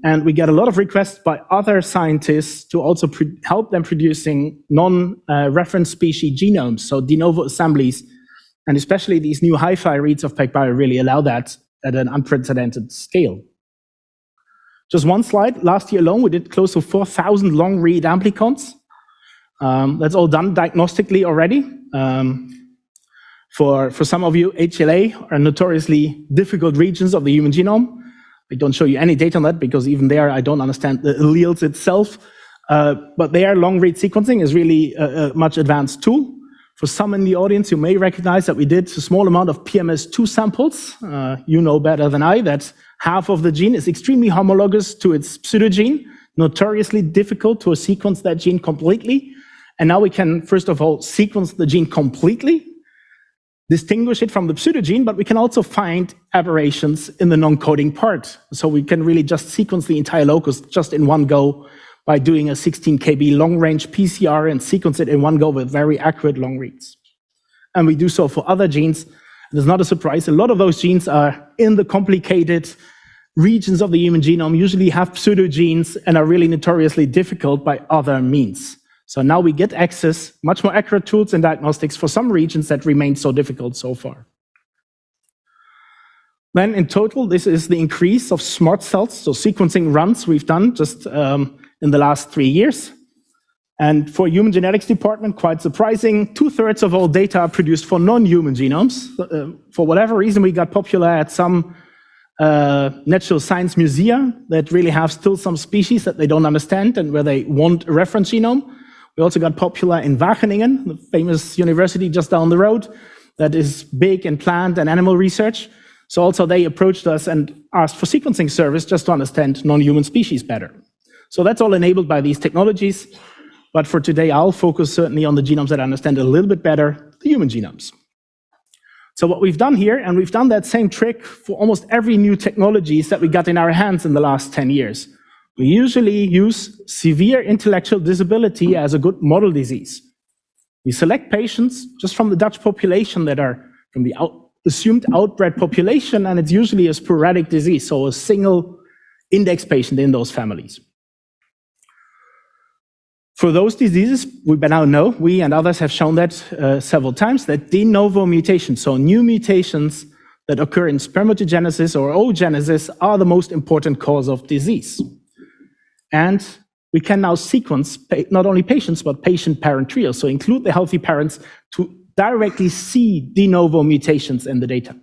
And we get a lot of requests by other scientists to also help them producing non-reference species genomes, so de novo assemblies. And especially these new hi-fi reads of PacBio really allow that. at an unprecedented scale. Just one slide. Last year alone, we did close to 4,000 long-read amplicons. That's all done diagnostically already. For some of you, HLA are notoriously difficult regions of the human genome. I don't show you any data on that because even there I don't understand the alleles itself. But there, long-read sequencing is really a much advanced tool. For some in the audience, you may recognize that we did a small amount of PMS2 samples. You know better than I that half of the gene is extremely homologous to its pseudogene, notoriously difficult to sequence that gene completely. And now we can, first of all, sequence the gene completely, distinguish it from the pseudogene, but we can also find aberrations in the non-coding part. So we can really just sequence the entire locus just in one go by doing a 16 kb long-range PCR and sequence it in one go with very accurate long reads. And we do so for other genes. It's not a surprise. A lot of those genes are in the complicated regions of the human genome, usually have pseudogenes and are really notoriously difficult by other means. So now we get access, much more accurate tools and diagnostics for some regions that remain so difficult so far. Then in total, this is the increase of smart cells, so sequencing runs we've done just in the last 3 years. And for human genetics department, quite surprising, 2/3 of all data are produced for non-human genomes. For whatever reason, we got popular at some natural science museum that really have still some species that they don't understand and where they want a reference genome. We also got popular in Wageningen, the famous university just down the road, that is big in plant and animal research. So also they approached us and asked for sequencing service just to understand non-human species better. So that's all enabled by these technologies. But for today, I'll focus certainly on the genomes that understand a little bit better, the human genomes. So what we've done here, and we've done that same trick for almost every new technologies that we got in our hands in the last 10 years. We usually use severe intellectual disability as a good model disease. We select patients just from the Dutch population that are from the assumed outbred population, and it's usually a sporadic disease, so a single index patient in those families. For those diseases, we by now know, we and others have shown that several times, that de novo mutations, so new mutations that occur in spermatogenesis or oogenesis, are the most important cause of disease. And we can now sequence not only patients, but patient-parent trios, so include the healthy parents to directly see de novo mutations in the data.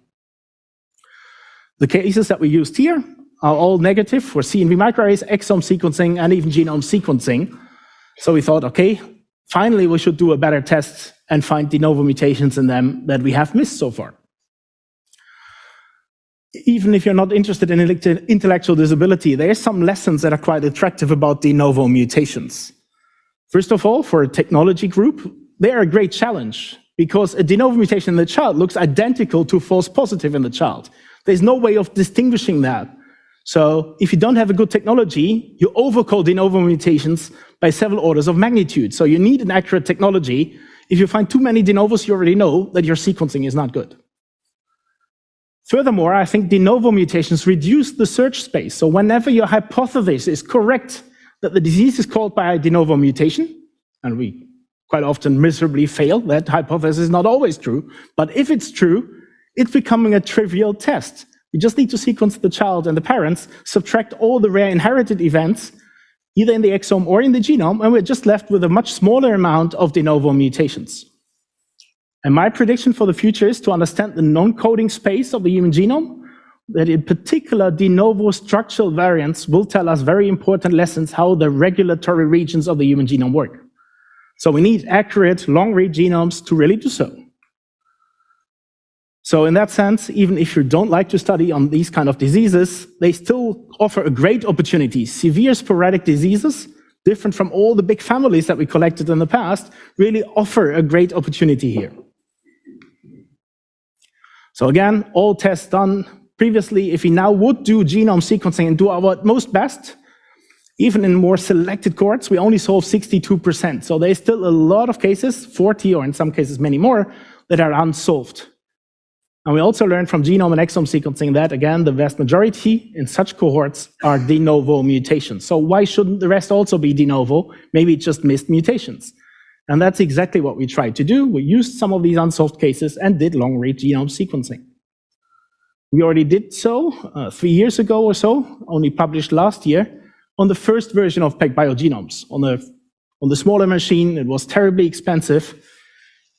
The cases that we used here are all negative for CNV microarrays, exome sequencing, and even genome sequencing. So we thought, okay, finally we should do a better test and find de novo mutations in them that we have missed so far. Even if you're not interested in intellectual disability, there are some lessons that are quite attractive about de novo mutations. First of all, for a technology group, they are a great challenge because a de novo mutation in the child looks identical to false positive in the child. There's no way of distinguishing that. So if you don't have a good technology, you overcall de novo mutations by several orders of magnitude. So you need an accurate technology. If you find too many de novos, you already know that your sequencing is not good. Furthermore, I think de novo mutations reduce the search space. So whenever your hypothesis is correct that the disease is caused by a de novo mutation, and we quite often miserably fail, that hypothesis is not always true, but if it's true, it's becoming a trivial test. We just need to sequence the child and the parents, subtract all the rare inherited events, either in the exome or in the genome, and we're just left with a much smaller amount of de novo mutations. And my prediction for the future is to understand the non-coding space of the human genome, that in particular de novo structural variants will tell us very important lessons how the regulatory regions of the human genome work. So we need accurate long-read genomes to really do so. So in that sense, even if you don't like to study on these kind of diseases, they still offer a great opportunity. Severe sporadic diseases, different from all the big families that we collected in the past, really offer a great opportunity here. So again, all tests done previously. If we now would do genome sequencing and do our utmost best, even in more selected cohorts, we only solve 62%. So there's still a lot of cases, 40 or in some cases many more, that are unsolved. And we also learned from genome and exome sequencing that, again, the vast majority in such cohorts are de novo mutations. So why shouldn't the rest also be de novo? Maybe just missed mutations. And that's exactly what we tried to do. We used some of these unsolved cases and did long-read genome sequencing. We already did so 3 years ago or so, only published last year, on the first version of PacBio genomes. On the smaller machine, it was terribly expensive.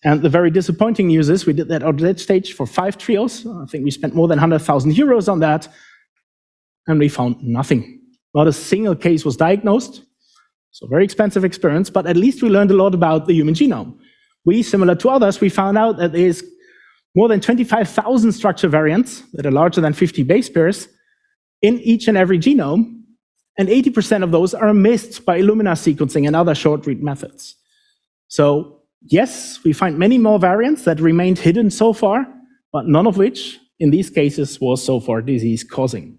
And the very disappointing news is we did that at that stage for 5 trios. I think we spent more than 100,000 euros on that, and we found nothing. Not a single case was diagnosed. So very expensive experience, but at least we learned a lot about the human genome. We, similar to others, we found out that there's more than 25,000 structure variants that are larger than 50 base pairs in each and every genome, and 80% of those are missed by Illumina sequencing and other short-read methods. So yes, we find many more variants that remained hidden so far, but none of which, in these cases, was so far disease-causing.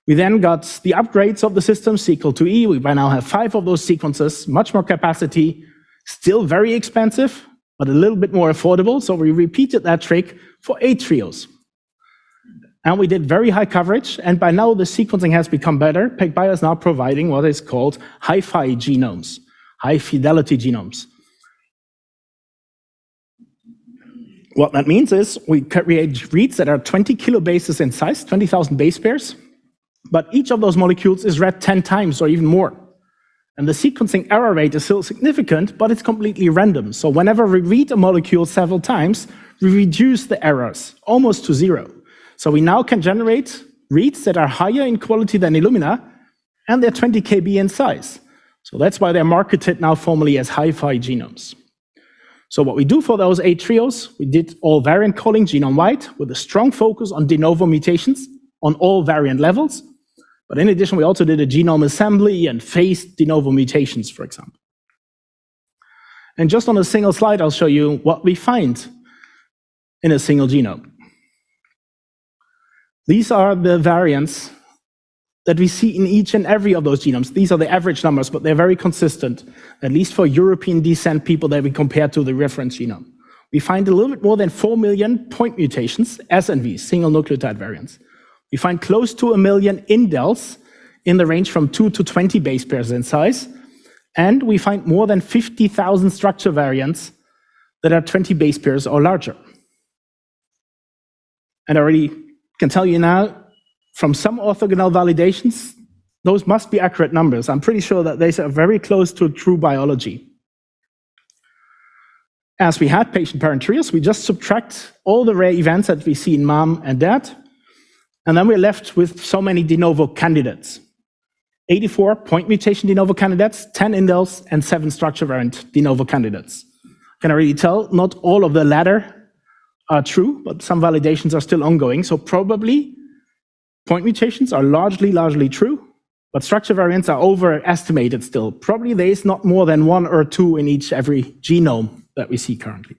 We then got the upgrades of the system, Sequel2E. We by now have 5 of those sequences, much more capacity, still very expensive, but a little bit more affordable. So we repeated that trick for 8 trios. And we did very high coverage, and by now the sequencing has become better. PacBio is now providing what is called hi-fi genomes, high-fidelity genomes. What that means is we create reads that are 20 kilobases in size, 20,000 base pairs, but each of those molecules is read 10 times or even more. And the sequencing error rate is still significant, but it's completely random. So whenever we read a molecule several times, we reduce the errors almost to 0. So we now can generate reads that are higher in quality than Illumina, and they're 20 kb in size. So that's why they're marketed now formally as hi-fi genomes. So what we do for those 8 trios, we did all variant calling genome-wide with a strong focus on de novo mutations on all variant levels. But in addition, we also did a genome assembly and phased de novo mutations, for example. And just on a single slide, I'll show you what we find in a single genome. These are the variants that we see in each and every of those genomes. These are the average numbers, but they're very consistent, at least for European descent people that we compare to the reference genome. We find a little bit more than 4 million point mutations, SNVs, single nucleotide variants. We find close to 1 million indels in the range from 2 to 20 base pairs in size, and we find more than 50,000 structure variants that are 20 base pairs or larger. And I already can tell you now, from some orthogonal validations, those must be accurate numbers. I'm pretty sure that they are very close to true biology. As we had patient-parent trios, we just subtract all the rare events that we see in mom and dad, and then we're left with so many de novo candidates. 84 point mutation de novo candidates, 10 indels, and 7 structure variant de novo candidates. I can already tell not all of the latter are true, but some validations are still ongoing. So probably point mutations are largely true, but structure variants are overestimated still. Probably there is not more than 1 or 2 in every genome that we see currently.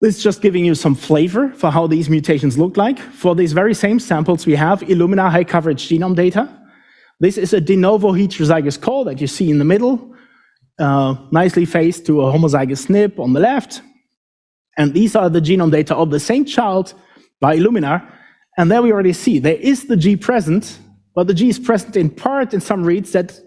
This is just giving you some flavor for how these mutations look like. For these very same samples, we have Illumina high coverage genome data. This is a de novo heterozygous call that you see in the middle, nicely phased to a homozygous SNP on the left. And these are the genome data of the same child by Illumina. And there we already see there is the G present, but the G is present in part in some reads that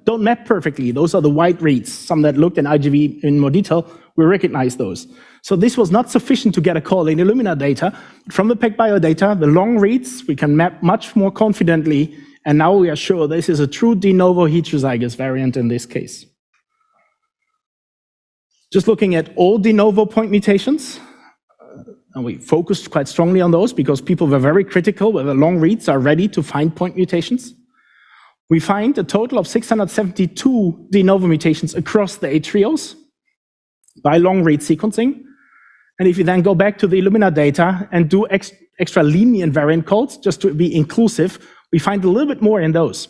don't map perfectly. Those are the white reads. Some that looked in IGV in more detail, we recognize those. So this was not sufficient to get a call in Illumina data. From the PacBio data, the long reads, we can map much more confidently, and now we are sure this is a true de novo heterozygous variant in this case. Just looking at all de novo point mutations, and we focused quite strongly on those because people were very critical whether long reads are ready to find point mutations. We find a total of 672 de novo mutations across the 8 trios by long read sequencing. And if you then go back to the Illumina data and do extra lenient variant calls, just to be inclusive, we find a little bit more in those.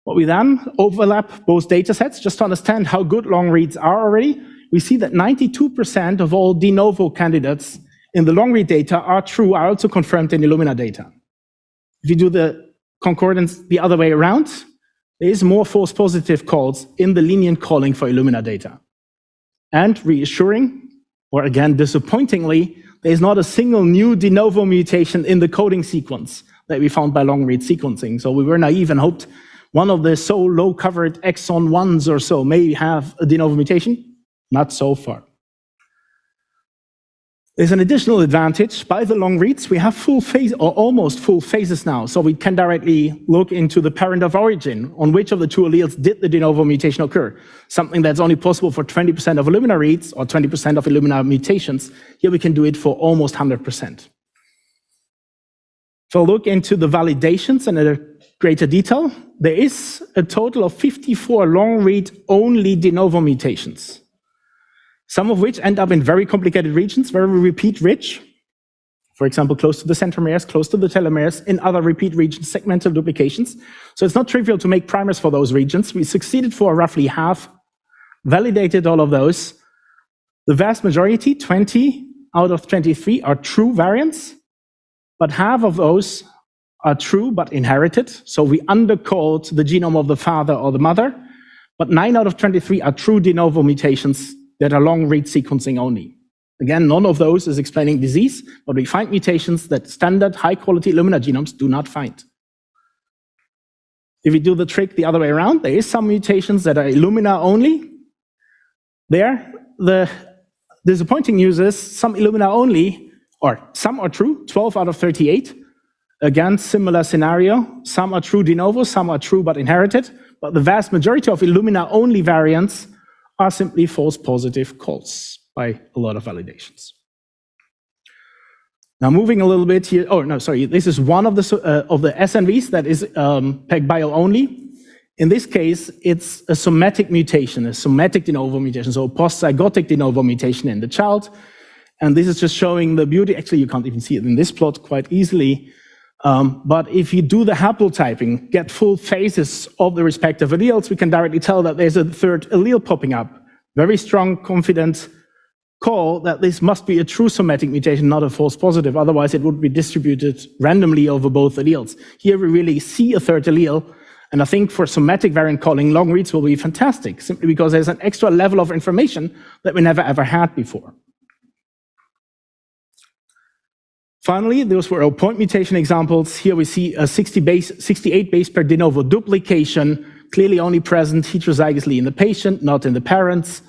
What we then overlap both data sets, just to understand how good long reads are already, we see that 92% of all de novo candidates in the long read data are true, are also confirmed in Illumina data. If you do the concordance the other way around, there is more false positive calls in the lenient calling for Illumina data. And reassuring, or again disappointingly, there is not a single new de novo mutation in the coding sequence that we found by long read sequencing. So we were naive and hoped one of the so low covered exon 1s or so may have a de novo mutation. Not so far. There's an additional advantage. By the long reads, we have full phase, or almost full phases now, so we can directly look into the parent of origin, on which of the two alleles did the de novo mutation occur. Something that's only possible for 20% of Illumina reads, or 20% of Illumina mutations. Here we can do it for almost 100%. So look into the validations in a greater detail. There is a total of 54 long-read only de novo mutations, some of which end up in very complicated regions, very repeat-rich. For example, close to the centromeres, close to the telomeres, in other repeat regions, segmental duplications. So it's not trivial to make primers for those regions. We succeeded for roughly half, validated all of those. The vast majority, 20 out of 23, are true variants, but half of those are true but inherited. So we undercode the genome of the father or the mother, but 9 out of 23 are true de novo mutations that are long-read sequencing only. Again, none of those is explaining disease, but we find mutations that standard high-quality Illumina genomes do not find. If we do the trick the other way around, there is some mutations that are Illumina only. There, the disappointing news is some Illumina only, or some are true, 12 out of 38. Again, similar scenario. Some are true de novo, some are true but inherited, but the vast majority of Illumina only variants are simply false positive calls by a lot of validations. Now moving a little bit here, this is one of the SNVs that is PEG-bio only. In this case, it's a somatic mutation, a somatic de novo mutation, so a post-zygotic de novo mutation in the child. And this is just showing the beauty. Actually, you can't even see it in this plot quite easily. But if you do the haplotyping, get full phases of the respective alleles, we can directly tell that there's a third allele popping up. Very strong, confident call that this must be a true somatic mutation, not a false positive. Otherwise, it would be distributed randomly over both alleles. Here we really see a third allele. And I think for somatic variant calling, long reads will be fantastic, simply because there's an extra level of information that we never ever had before. Finally, those were our point mutation examples. Here we see a 68 base pair de novo duplication, clearly only present heterozygously in the patient, not in the parents.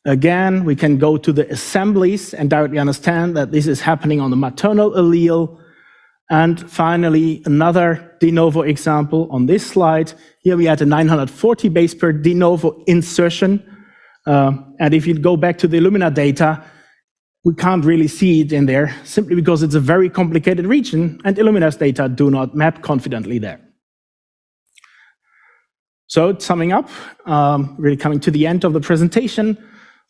Again, we can go to the assemblies and directly understand that this is happening on the maternal allele. And finally, another de novo example on this slide. Here we had a 940 base pair de novo insertion. And if you go back to the Illumina data, we can't really see it in there, simply because it's a very complicated region, and Illumina's data do not map confidently there. So, summing up, really coming to the end of the presentation,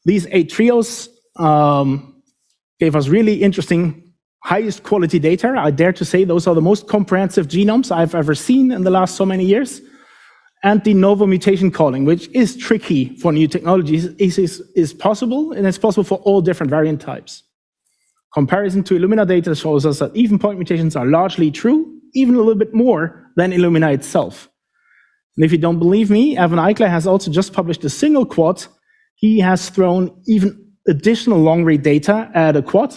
these 8 trios gave us really interesting, highest quality data. I dare to say those are the most comprehensive genomes I've ever seen in the last so many years. And de novo mutation calling, which is tricky for new technologies, is possible, and it's possible for all different variant types. Comparison to Illumina data shows us that even point mutations are largely true, even a little bit more than Illumina itself. And if you don't believe me, Evan Eichler has also just published a single quad. He has thrown even additional long-read data at a quad,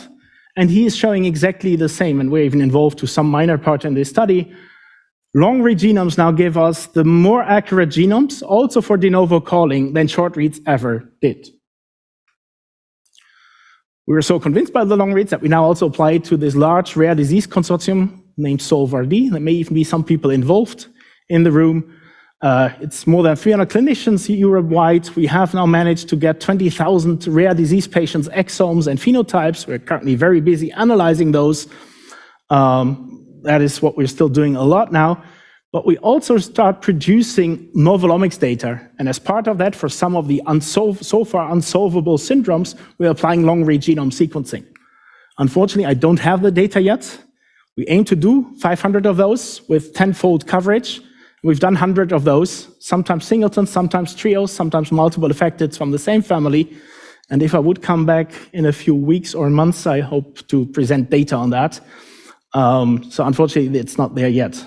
and he is showing exactly the same, and we're even involved to some minor part in this study. Long-read genomes now give us the more accurate genomes, also for de novo calling, than short reads ever did. We were so convinced by the long reads that we now also apply it to this large rare disease consortium named SolveRD. There may even be some people involved in the room. It's more than 300 clinicians Europe-wide. We have now managed to get 20,000 rare disease patients' exomes and phenotypes. We're currently very busy analyzing those. That is what we're still doing a lot now. But we also start producing novel omics data. And as part of that, for some of the so far unsolvable syndromes, we're applying long-read genome sequencing. Unfortunately, I don't have the data yet. We aim to do 500 of those with 10-fold coverage. We've done 100 of those, sometimes singletons, sometimes trios, sometimes multiple affected from the same family. And if I would come back in a few weeks or months, I hope to present data on that. So unfortunately, it's not there yet.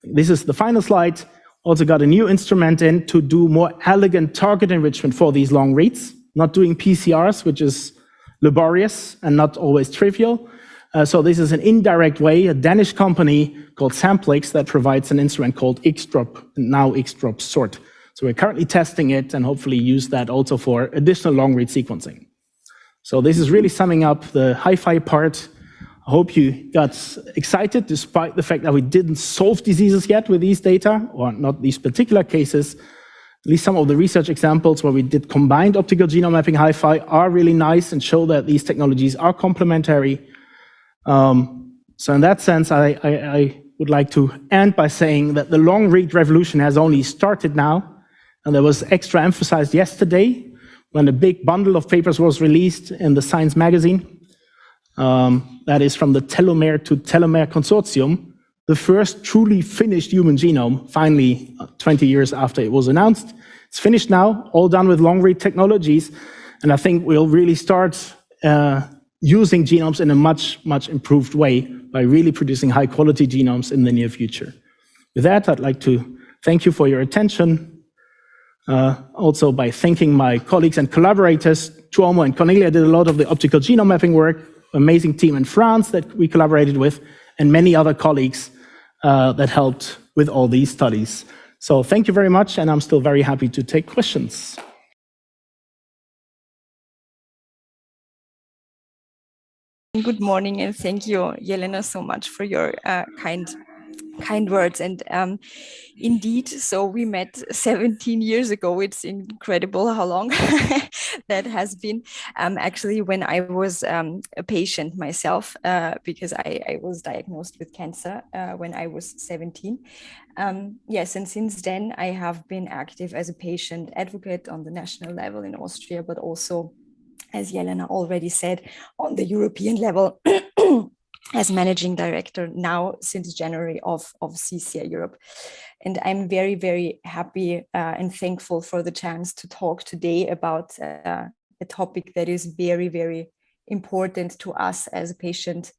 This is the final slide. Also got a new instrument in to do more elegant target enrichment for these long reads, not doing PCRs, which is laborious and not always trivial. So this is an indirect way, a Danish company called Samplix that provides an instrument called Xdrop, now Xdrop Sort. So we're currently testing it and hopefully use that also for additional long read sequencing. So this is really summing up the hi-fi part. I hope you got excited despite the fact that we didn't solve diseases yet with these data, or not these particular cases. At least some of the research examples where we did combined optical genome mapping hi-fi are really nice and show that these technologies are complementary. So in that sense, I would like to end by saying that the long-read revolution has only started now, and that was extra emphasized yesterday when a big bundle of papers was released in the Science magazine. That is from the Telomere to Telomere Consortium, the first truly finished human genome, finally 20 years after it was announced. It's finished now, all done with long-read technologies, and I think we'll really start using genomes in a much, much improved way by really producing high-quality genomes in the near future. With that, I'd like to thank you for your attention. Also by thanking my colleagues and collaborators. Tuomo and Cornelia did a lot of the optical genome mapping work, amazing team in France that we collaborated with, and many other colleagues that helped with all these studies. So thank you very much, and I'm still very happy to take questions. Good morning, and thank you, Jelena, so much for your kind words. And indeed, so we met 17 years ago. It's incredible how long that has been. Actually, when I was a patient myself, because I was diagnosed with cancer when I was 17. Yes, and since then I have been active as a patient advocate on the national level in Austria, but also, as Jelena already said, on the European level as managing director now since January of CCI Europe. And I'm very, very happy and thankful for the chance to talk today about a topic that is very, very important to us as a patient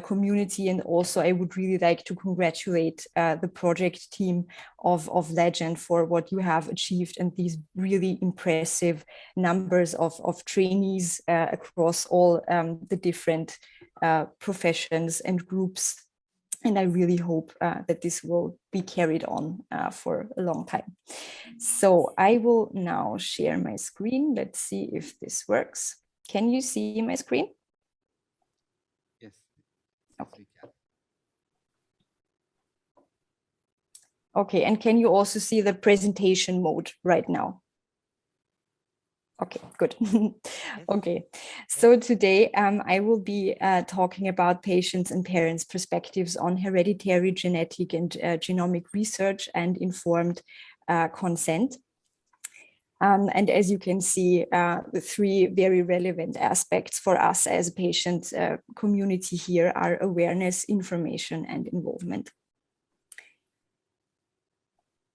community. And also I would really like to congratulate the project team of Legend for what you have achieved and these really impressive numbers of trainees across all the different professions and groups. And I really hope that this will be carried on for a long time. So I will now share my screen. Let's see if this works. Can you see my screen? Yes. Okay. Okay, and can you also see the presentation mode right now? Okay, good. Okay, so today I will be talking about patients and parents' perspectives on hereditary genetic and genomic research and informed consent. And as you can see, the three very relevant aspects for us as a patient community here are awareness, information, and involvement.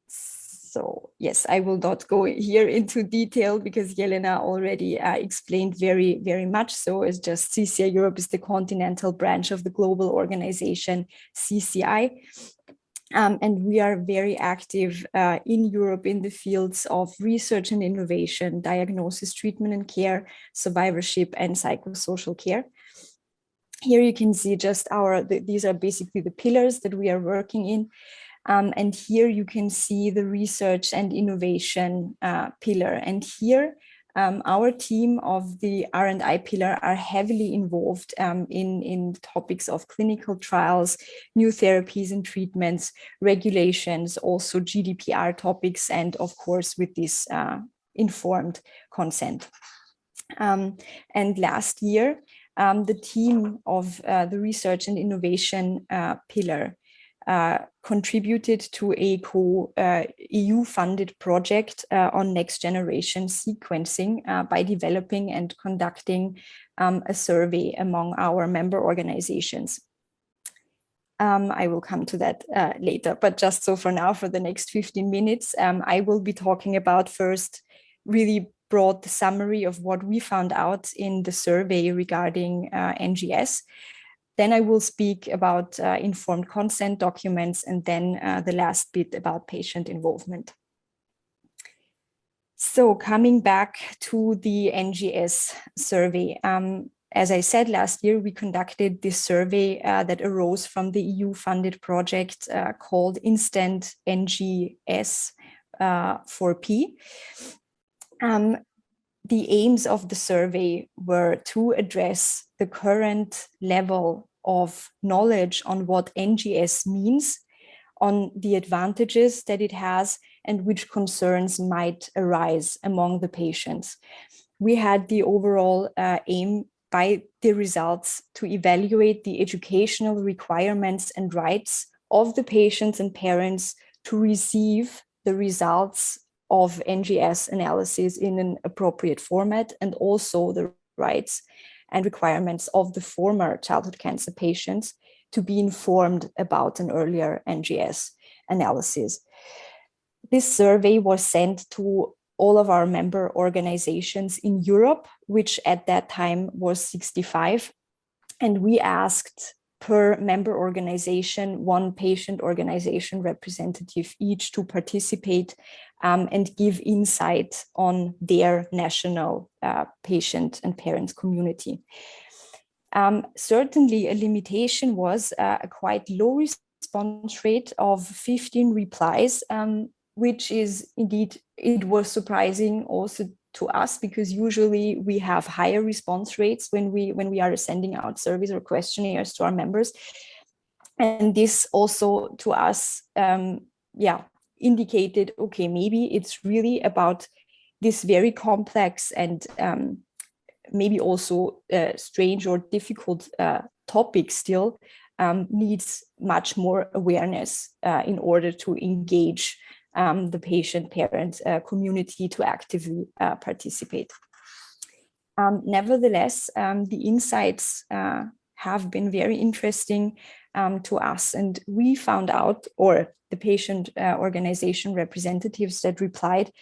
So yes, I will not go here into detail because Jelena already explained very, very much. So it's just CCI Europe is the continental branch of the global organization CCI. And we are very active in Europe in the fields of research and innovation, diagnosis, treatment and care, survivorship, and psychosocial care. Here you can see just these are basically the pillars that we are working in. And here you can see the research and innovation pillar. And here our team of the R&I pillar are heavily involved in topics of clinical trials, new therapies and treatments, regulations, also GDPR topics, and of course with this informed consent. And last year, the team of the research and innovation pillar contributed to a EU-funded project on next generation sequencing by developing and conducting a survey among our member organizations. I will come to that later, but just so for now, for the next 15 minutes, I will be talking about first really broad summary of what we found out in the survey regarding NGS. Then I will speak about informed consent documents, and then the last bit about patient involvement. So coming back to the NGS survey, as I said, last year we conducted this survey that arose from the EU-funded project called Instant NGS 4P. the aims of the survey were to address the current level of knowledge on what NGS means, on the advantages that it has, and which concerns might arise among the patients. We had the overall aim by the results to evaluate the educational requirements and rights of the patients and parents to receive the results of NGS analysis in an appropriate format, and also the rights and requirements of the former childhood cancer patients to be informed about an earlier NGS analysis. This survey was sent to all of our member organizations in Europe, which at that time was 65. And we asked per member organization, one patient organization representative each to participate and give insight on their national patient and parents community. Certainly a limitation was a quite low response rate of 15 replies, which is indeed, it was surprising also to us, because usually we have higher response rates when we are sending out surveys or questionnaires to our members. And this also to us, indicated, okay, maybe it's really about this very complex and maybe also strange or difficult topic still needs much more awareness in order to engage the patient-parent community to actively participate. Nevertheless, the insights have been very interesting to us, and we found out, or the patient organization representatives that replied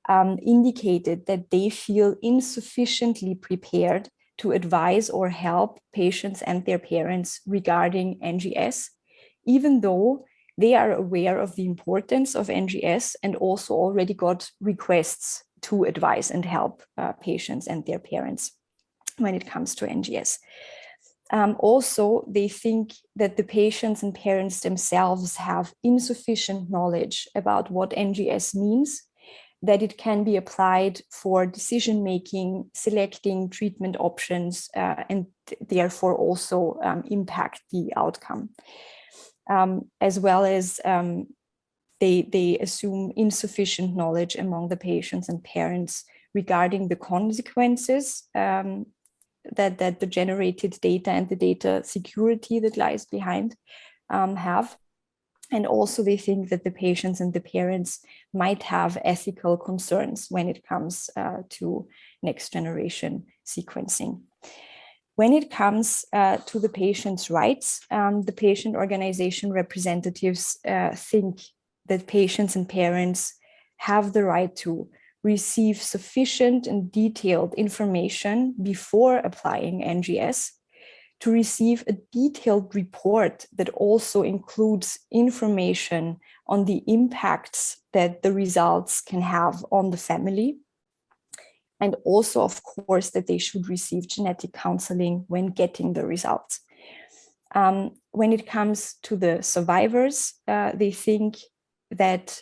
indicated that they feel insufficiently prepared to advise or help patients and their parents regarding NGS, even though they are aware of the importance of NGS and also already got requests to advise and help patients and their parents when it comes to NGS. Also, they think that the patients and parents themselves have insufficient knowledge about what NGS means, that it can be applied for decision-making, selecting treatment options, and therefore also impact the outcome. As well as they assume insufficient knowledge among the patients and parents regarding the consequences that the generated data and the data security that lies behind have. And also they think that the patients and the parents might have ethical concerns when it comes to next generation sequencing. When it comes to the patient's rights, the patient organization representatives think that patients and parents have the right to receive sufficient and detailed information before applying NGS, to receive a detailed report that also includes information on the impacts that the results can have on the family. And also, of course, that they should receive genetic counseling when getting the results. When it comes to the survivors, they think that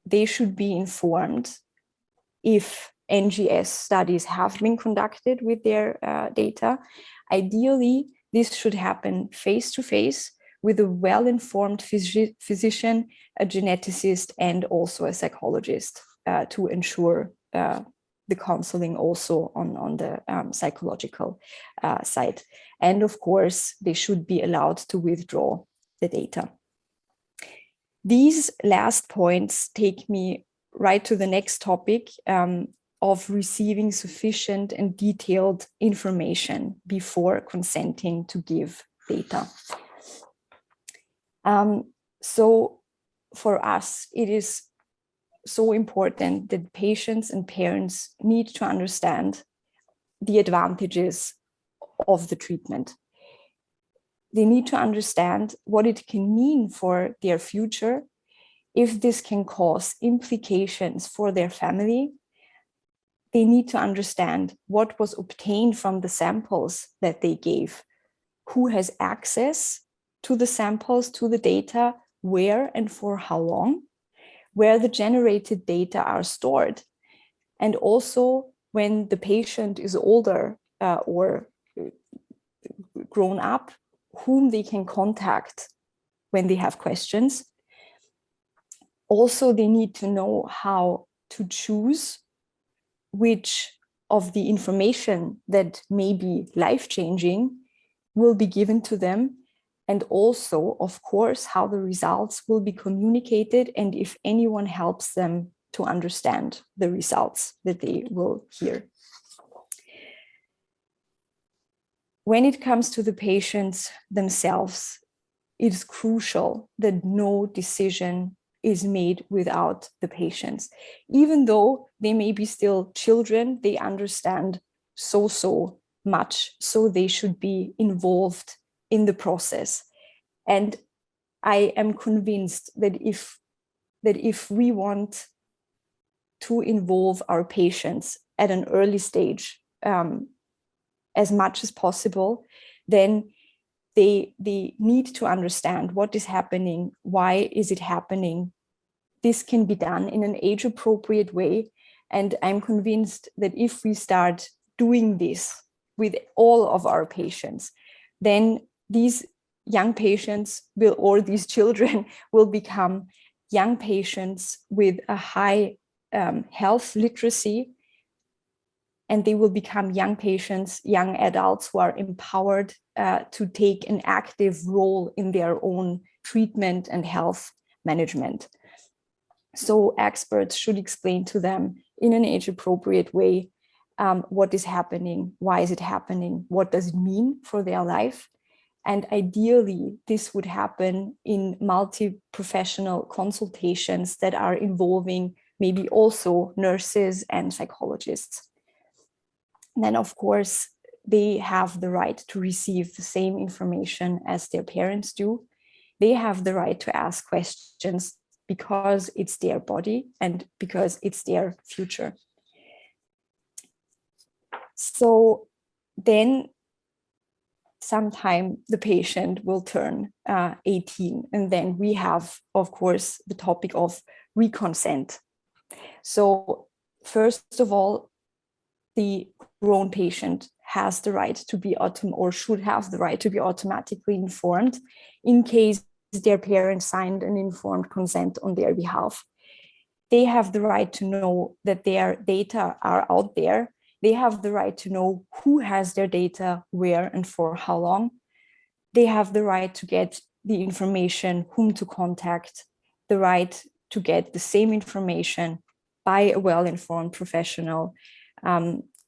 they should be informed if NGS studies have been conducted with their data. Ideally, this should happen face-to-face with a well-informed physician, a geneticist, and also a psychologist to ensure the counseling also on the psychological side. And of course, they should be allowed to withdraw the data. These last points take me right to the next topic of receiving sufficient and detailed information before consenting to give data. So for us, it is so important that patients and parents need to understand the advantages of the treatment. They need to understand what it can mean for their future, if this can cause implications for their family. They need to understand what was obtained from the samples that they gave, who has access to the samples, to the data, where and for how long, where the generated data are stored, and also when the patient is older or grown up, whom they can contact when they have questions. Also, they need to know how to choose which of the information that may be life-changing will be given to them, and also, of course, how the results will be communicated and if anyone helps them to understand the results that they will hear. When it comes to the patients themselves, it is crucial that no decision is made without the patients. Even though they may be still children, they understand so much, so they should be involved in the process. And I am convinced that if we want to involve our patients at an early stage as much as possible, then they need to understand what is happening, why is it happening. This can be done in an age-appropriate way. And I'm convinced that if we start doing this with all of our patients, then these young patients will, or these children will become young patients with a high health literacy, and they will become young patients, young adults who are empowered to take an active role in their own treatment and health management. So experts should explain to them in an age-appropriate way what is happening, why is it happening, what does it mean for their life. And ideally, this would happen in multi-professional consultations that are involving maybe also nurses and psychologists. And then, of course, they have the right to receive the same information as their parents do. They have the right to ask questions because it's their body and because it's their future. So then sometime the patient will turn 18, and then we have, of course, the topic of reconsent. So first of all, the grown patient has the right to be or should have the right to be automatically informed in case their parents signed an informed consent on their behalf. They have the right to know that their data are out there. They have the right to know who has their data, where, and for how long. They have the right to get the information, whom to contact, the right to get the same information by a well-informed professional,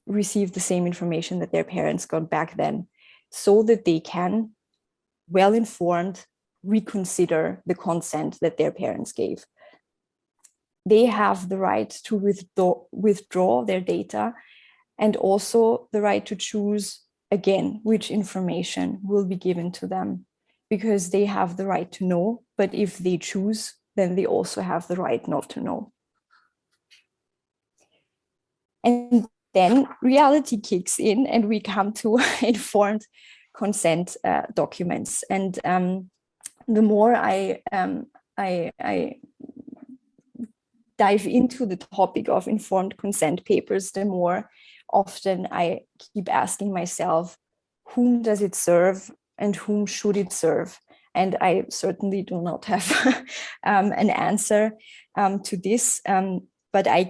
receive the same information that their parents got back then, so that they can, well-informed, reconsider the consent that their parents gave. They have the right to withdraw their data, and also the right to choose, again, which information will be given to them, because they have the right to know, but if they choose, then they also have the right not to know. And then reality kicks in and we come to informed consent documents. And the more I dive into the topic of informed consent papers, the more often I keep asking myself, whom does it serve and whom should it serve? And I certainly do not have an answer to this, but I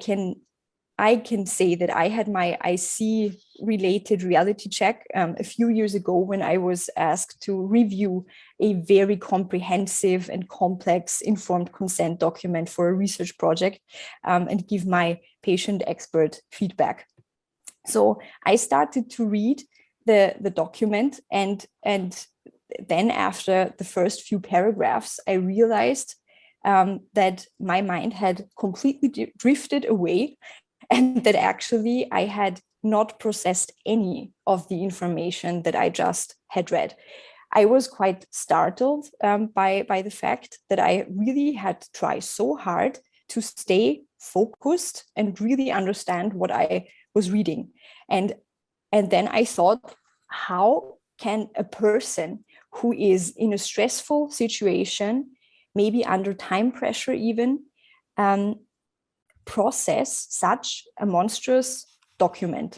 can say that I had my IC related reality check a few years ago when I was asked to review a very comprehensive and complex informed consent document for a research project and give my patient expert feedback. So I started to read the document, and then after the first few paragraphs, I realized that my mind had completely drifted away, and that actually I had not processed any of the information that I just had read. I was quite startled by the fact that I really had to try so hard to stay focused and really understand what I was reading. And then I thought, how can a person who is in a stressful situation, maybe under time pressure even, process such a monstrous document.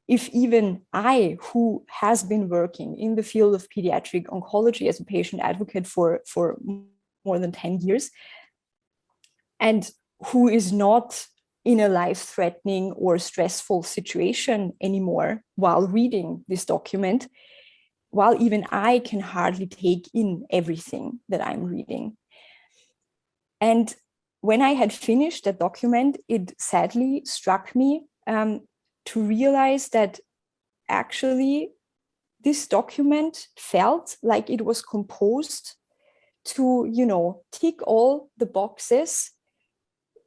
If even I, who has been working in the field of pediatric oncology as a patient advocate for more than 10 years, and who is not in a life-threatening or stressful situation anymore while reading this document, while even I can hardly take in everything that I'm reading. And when I had finished that document, it sadly struck me to realize that actually this document felt like it was composed to, tick all the boxes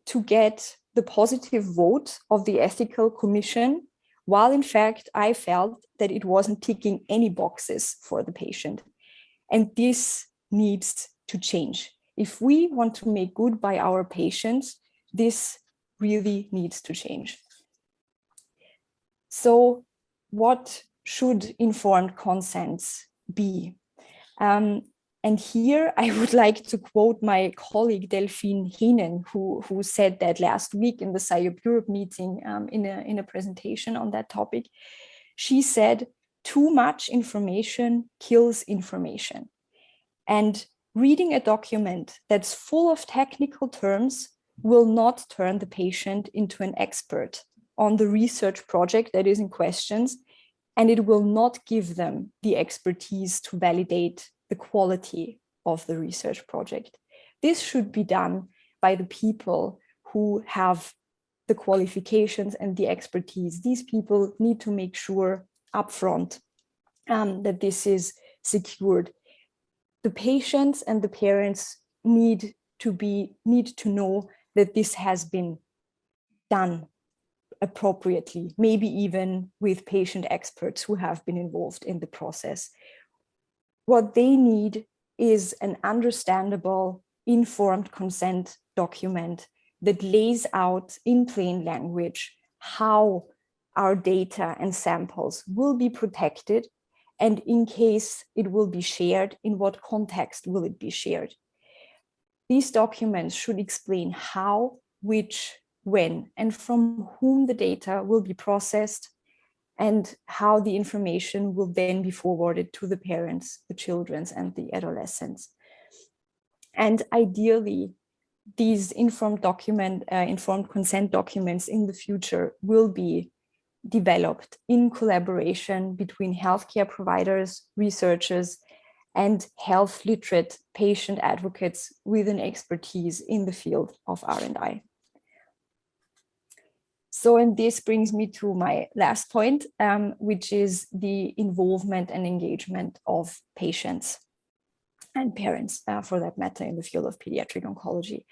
to get the positive vote of the ethical commission, while in fact I felt that it wasn't ticking any boxes for the patient. And this needs to change. If we want to make good by our patients, this really needs to change. So what should informed consents be? And here I would like to quote my colleague Delphine Heenen, who said that last week in the SciUp Europe meeting in a presentation on that topic. She said, "Too much information kills information." And reading a document that's full of technical terms will not turn the patient into an expert on the research project that is in questions, and it will not give them the expertise to validate the quality of the research project. This should be done by the people who have the qualifications and the expertise. These people need to make sure upfront that this is secured. The patients and the parents need to know that this has been done appropriately, maybe even with patient experts who have been involved in the process. What they need is an understandable, informed consent document that lays out in plain language how our data and samples will be protected, and in case it will be shared, in what context will it be shared. These documents should explain how, which, when, and from whom the data will be processed, and how the information will then be forwarded to the parents, the children, and the adolescents. And ideally, these informed consent documents in the future will be developed in collaboration between healthcare providers, researchers, and health literate patient advocates with an expertise in the field of R&I. So, and this brings me to my last point, which is the involvement and engagement of patients and parents, for that matter, in the field of pediatric oncology.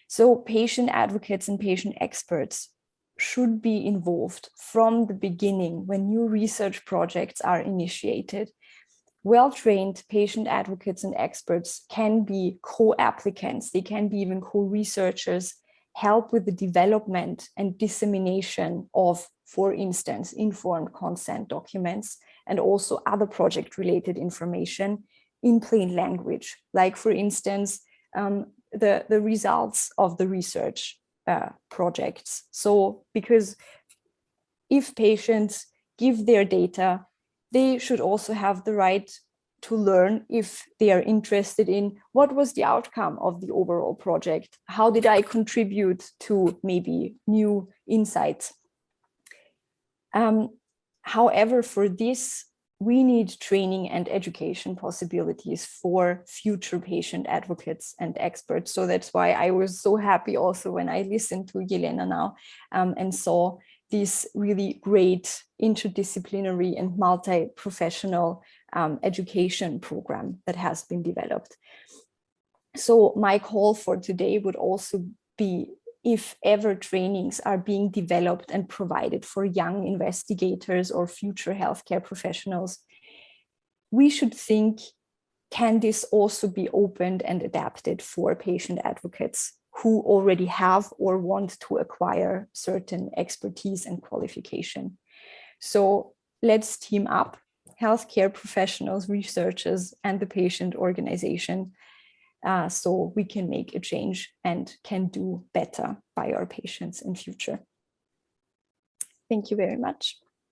So patient advocates and patient experts should be involved from the beginning when new research projects are initiated. Well-trained patient advocates and experts can be co-applicants, they can be even co-researchers, help with the development and dissemination of, for instance, informed consent documents and also other project-related information in plain language, like, for instance, the results of the research projects. So, because if patients give their data, they should also have the right to learn if they are interested in what was the outcome of the overall project. How did I contribute to maybe new insights? However, for this, we need training and education possibilities for future patient advocates and experts. So that's why I was so happy also when I listened to Jelena now and saw this really great interdisciplinary and multi-professional education program that has been developed. So my call for today would also be, if ever trainings are being developed and provided for young investigators or future healthcare professionals, we should think, can this also be opened and adapted for patient advocates who already have or want to acquire certain expertise and qualification? So let's team up, healthcare professionals, researchers, and the patient organization, so we can make a change and can do better by our patients in future. Thank you very much.